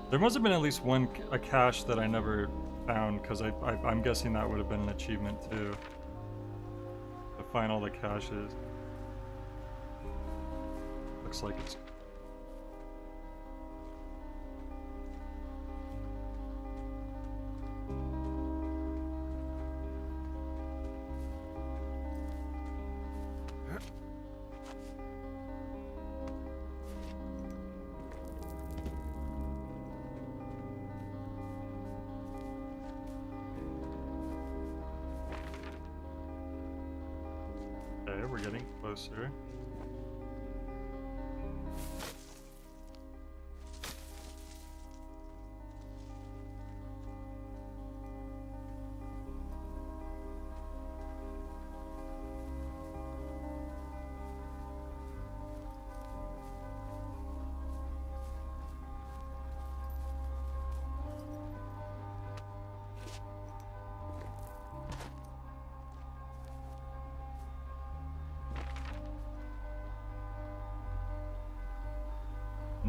There must have been at least a cache that I never found, because I'm guessing that would have been an achievement too. To find all the caches. Looks like it's... Okay, we're getting closer.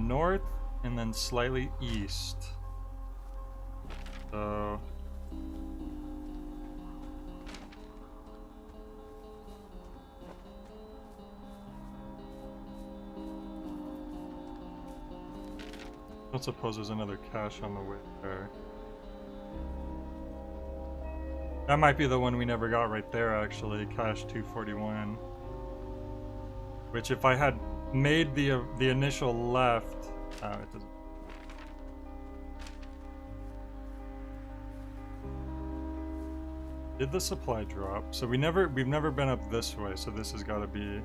north and then slightly east. So I don't suppose there's another cache on the way there. That might be the one we never got right there, actually, cache 241. Which, if I had made the initial left, it doesn't. Did the supply drop? So we've never been up this way, so this has got to be.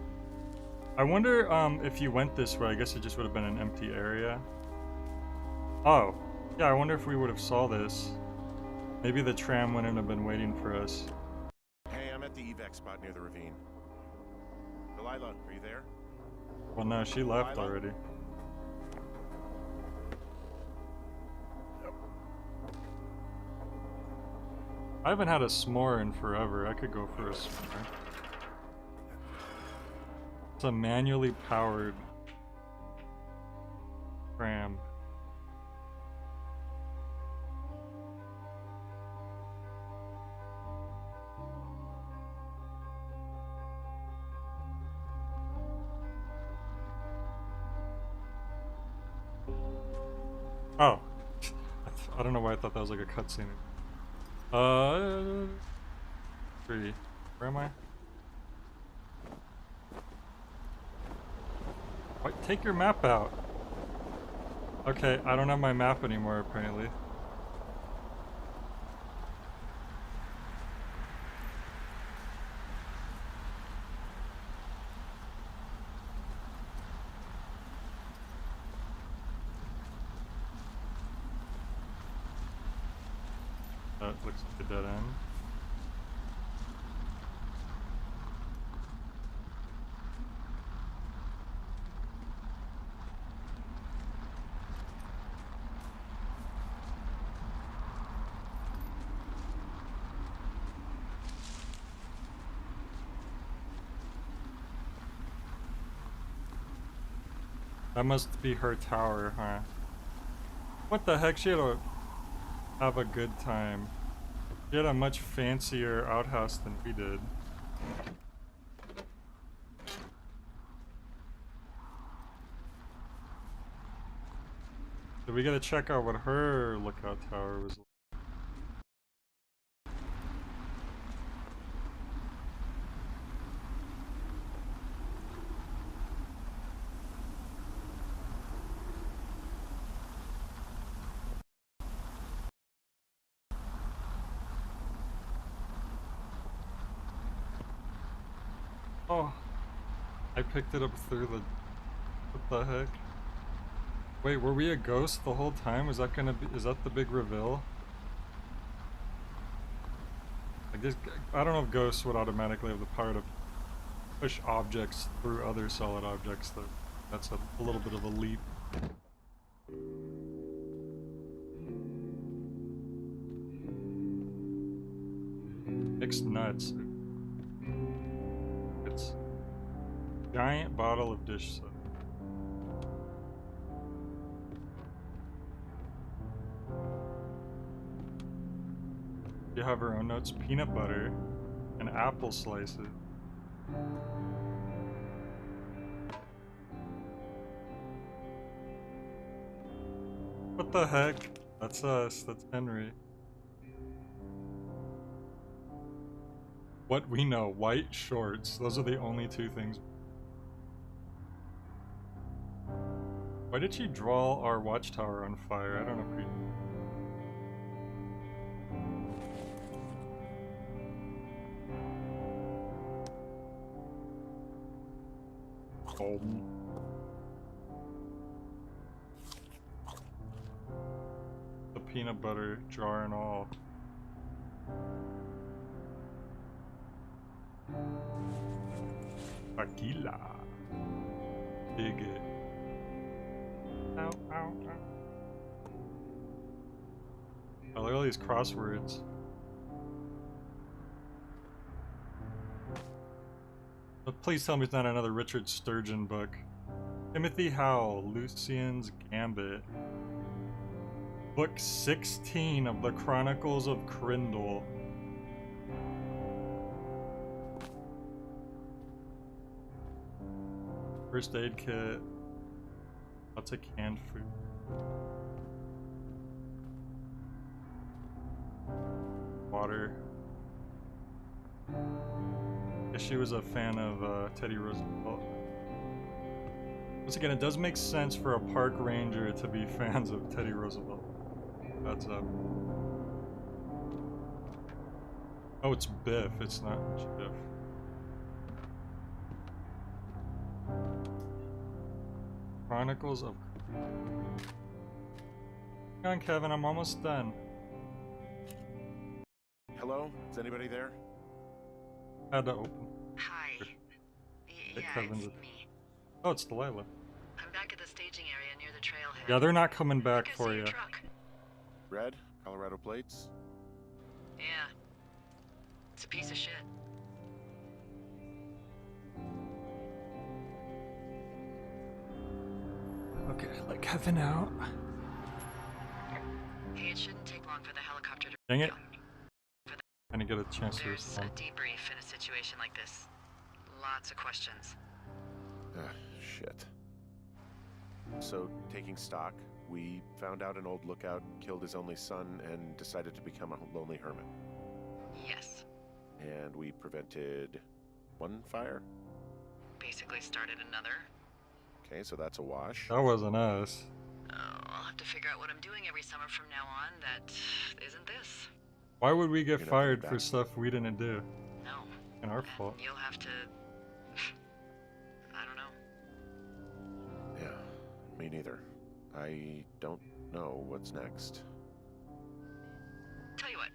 I wonder if you went this way. I guess it just would have been an empty area. Oh, yeah. I wonder if we would have saw this. Maybe the tram wouldn't have been waiting for us. Hey, I'm at the evac spot near the ravine. Delilah, are you there? Well, no, she left already. I haven't had a s'more in forever. I could go for a s'more. It's a manually powered tram. Oh. I don't know why I thought that was like a cutscene. 3. Where am I? What? Take your map out. Okay, I don't have my map anymore, apparently. That looks like a dead end. That must be her tower, huh? What the heck? She had to have a good time. She had a much fancier outhouse than we did. So we gotta check out what her lookout tower was like. Oh, I picked it up through the. What the heck? Wait, were we a ghost the whole time? Is that gonna be? Is that the big reveal? I guess I don't know if ghosts would automatically have the power to push objects through other solid objects. Though that's a little bit of a leap. Mixed nuts. It's giant bottle of dish soap. You have her own notes: peanut butter and apple slices. What the heck? That's us. That's Henry. What we know: white shorts. Those are the only two things. Why did she draw our watchtower on fire? I don't appreciate. The peanut butter jar and all. Aquila. Dig it. Ow, ow, ow. Oh, look at all these crosswords. But please tell me it's not another Richard Sturgeon book. Timothy Howell, Lucian's Gambit. Book 16 of the Chronicles of Crindle. First aid kit. Lots of canned food. Water. Guess she was a fan of Teddy Roosevelt. Once again, it does make sense for a park ranger to be fans of Teddy Roosevelt. That's up. Oh, it's Biff. It's not Biff. Chronicles of... Hang on, Kevin. I'm almost done. Hello? Is anybody there? Had to open. Hi. Hey, Yeah, Kevin's it's me. Oh, it's Delilah. I'm back at the staging area near the trailhead. Yeah, they're not coming back Think I for see you. your truck. Red? Colorado plates? Yeah. It's a piece of shit. Okay, let Kevin out. Hey, it shouldn't take long for the helicopter to... Dang it. come. I didn't get a chance to There's a respond. debrief in a situation like this. Lots of questions. Shit. So, taking stock, we found out an old lookout killed his only son and decided to become a lonely hermit. Yes. And we prevented one fire? Basically started another. Okay, so that's a wash. That wasn't us. Oh, I'll have to figure out what I'm doing every summer from now on that isn't this. Why would we get You're not fired coming for back. stuff we didn't do? No. And our And fault. you'll have to... I don't know. Yeah, me neither. I don't know what's next. Tell you what,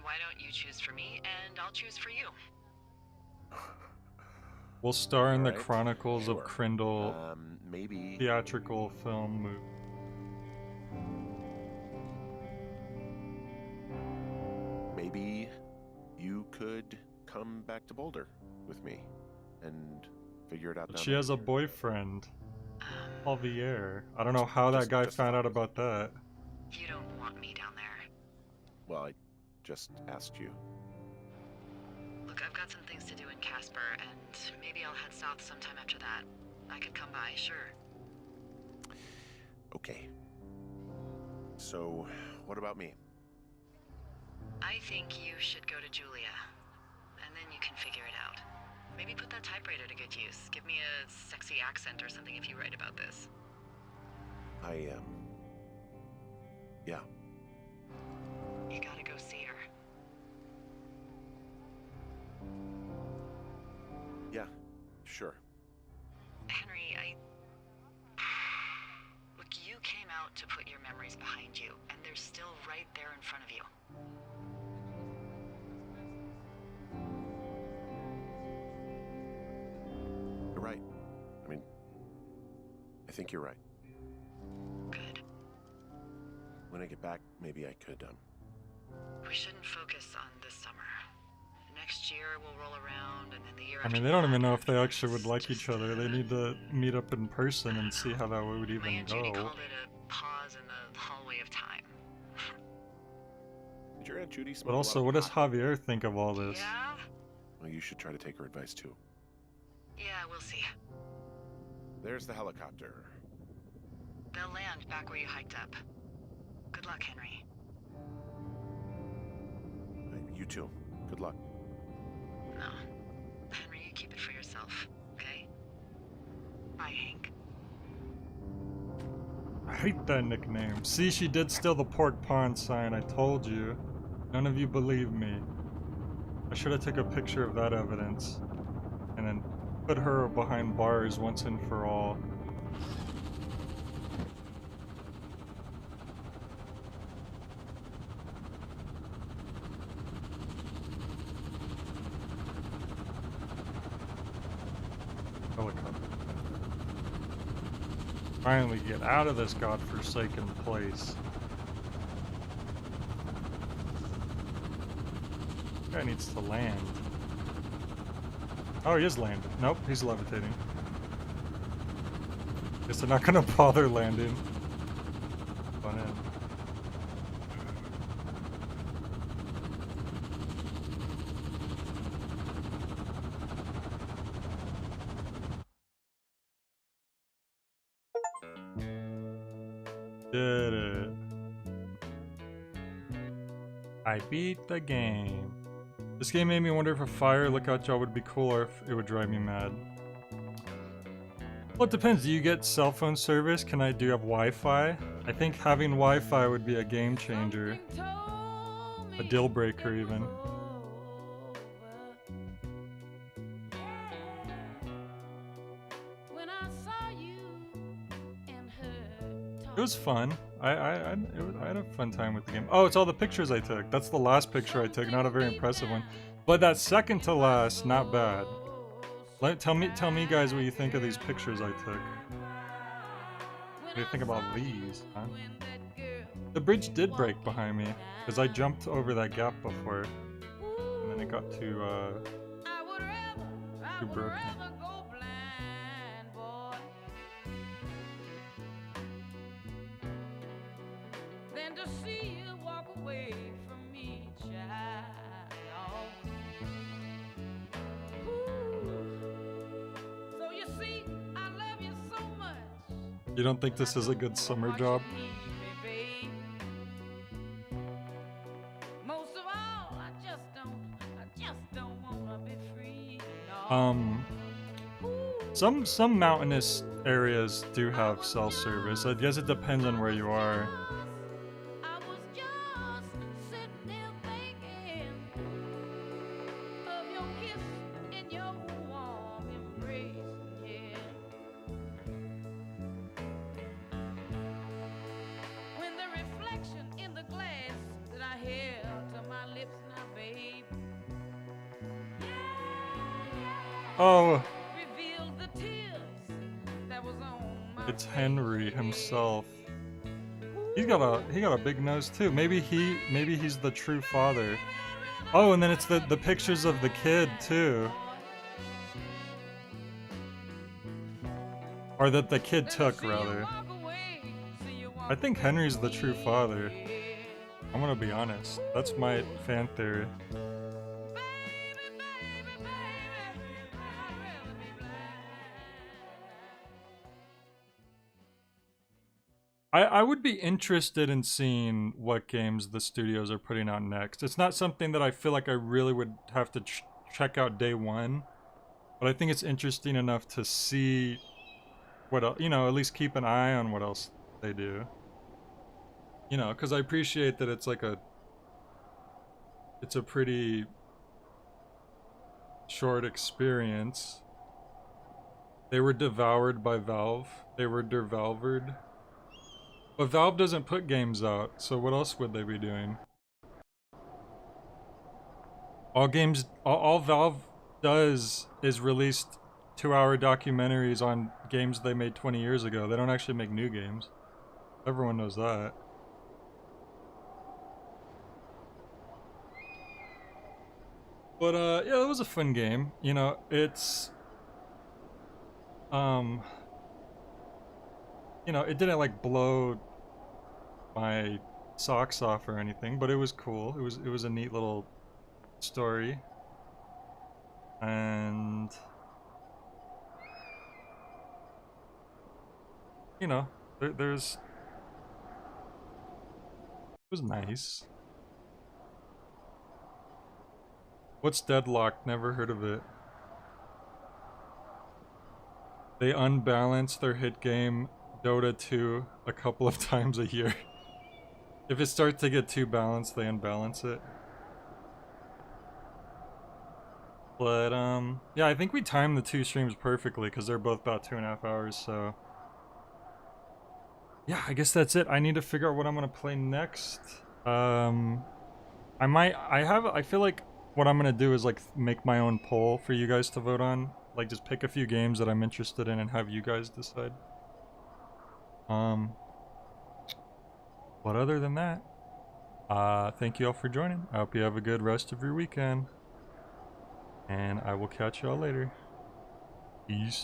why don't you choose for me and I'll choose for you? We'll star in the Alright, Chronicles of sure. Crindle Maybe... theatrical film movie. Maybe you could come back to Boulder with me and figure it out But down she there. has a boyfriend, Um, Javier. I don't know how that Just- guy just found a out thought. about that. you don't want me down there. Well, I just asked you. Look, I've got some things to do in Casper, and maybe I'll head south sometime after that. I could come by, sure. Okay. So, what about me? I think you should go to Julia, and then you can figure it out. Maybe put that typewriter to good use. Give me a sexy accent or something if you write about this. I am. Yeah. You gotta go see her. Yeah. Sure. Henry, Look, you came out to put your memories behind you, and they're still right there in front of you. You're right. I mean, I think you're right. Good. When I get back, maybe I could, We shouldn't focus on this summer. Next year we'll roll around, and then the year I after mean, they don't that, even know if they and actually would it's like each just, other. They need to meet up in person and see how that would My even Aunt Judy go. called it a pause in the hallway of time. Did your Aunt Judy smoke But a also, lot what of does pot? Javier think of all this? Yeah? Well, you should try to take her advice, too. Yeah, we'll see. There's the helicopter. They'll land back where you hiked up. Good luck, Henry. You too. Good luck. No. Henry, you keep it for yourself, okay? Bye, Hank. I hate that nickname. See, she did steal the pork pond sign. I told you. None of you believe me. I should have took a picture of that evidence and then put her behind bars once and for all. Helicopter. Finally get out of this godforsaken place. Guy needs to land. Oh, he is landed. Nope, he's levitating. Guess they're not gonna bother landing. Fun end. Did it. I beat the game. This game made me wonder if a fire lookout job would be cool or if it would drive me mad. Well, it depends. Do you get cell phone service? Do you have Wi-Fi? I think having Wi-Fi would be a game changer. A deal breaker even. It was fun. I had a fun time with the game. Oh, it's all the pictures I took. That's the last picture I took. Not a very impressive one, but that second to last, not bad. Tell me, guys, what you think of these pictures I took. What do you think about these? Huh? The bridge did break behind me because I jumped over that gap before, and then it got too broken. You don't think this is a good summer job? Some mountainous areas do have cell service. I guess it depends on where you are. Oh, it's Henry himself. He got a big nose too. Maybe he's the true father. Oh, and then it's the pictures of the kid too. Or that the kid took, rather. I think Henry's the true father. I'm gonna be honest. That's my fan theory. I would be interested in seeing what games the studios are putting out next. It's not something that I feel like I really would have to check out day one, but I think it's interesting enough to see what else, at least keep an eye on what else they do. Because I appreciate that it's a pretty short experience. They were devoured by Valve. They were devalvered. But Valve doesn't put games out, so what else would they be doing? All Valve does is release 2-hour documentaries on games they made 20 years ago. They don't actually make new games. Everyone knows that. But yeah, it was a fun game. It's it didn't like blow my socks off or anything, but it was cool. It was a neat little story. And there's it was nice. What's Deadlock? Never heard of it. They unbalance their hit game Dota 2 a couple of times a year. If it starts to get too balanced, they unbalance it. But yeah, I think we timed the 2 streams perfectly because they're both about 2.5 hours, so yeah, I guess that's it. I need to figure out what I'm gonna play next. I feel like what I'm gonna do is like make my own poll for you guys to vote on. Like just pick a few games that I'm interested in and have you guys decide. But other than that, thank you all for joining. I hope you have a good rest of your weekend. And I will catch y'all later. Peace.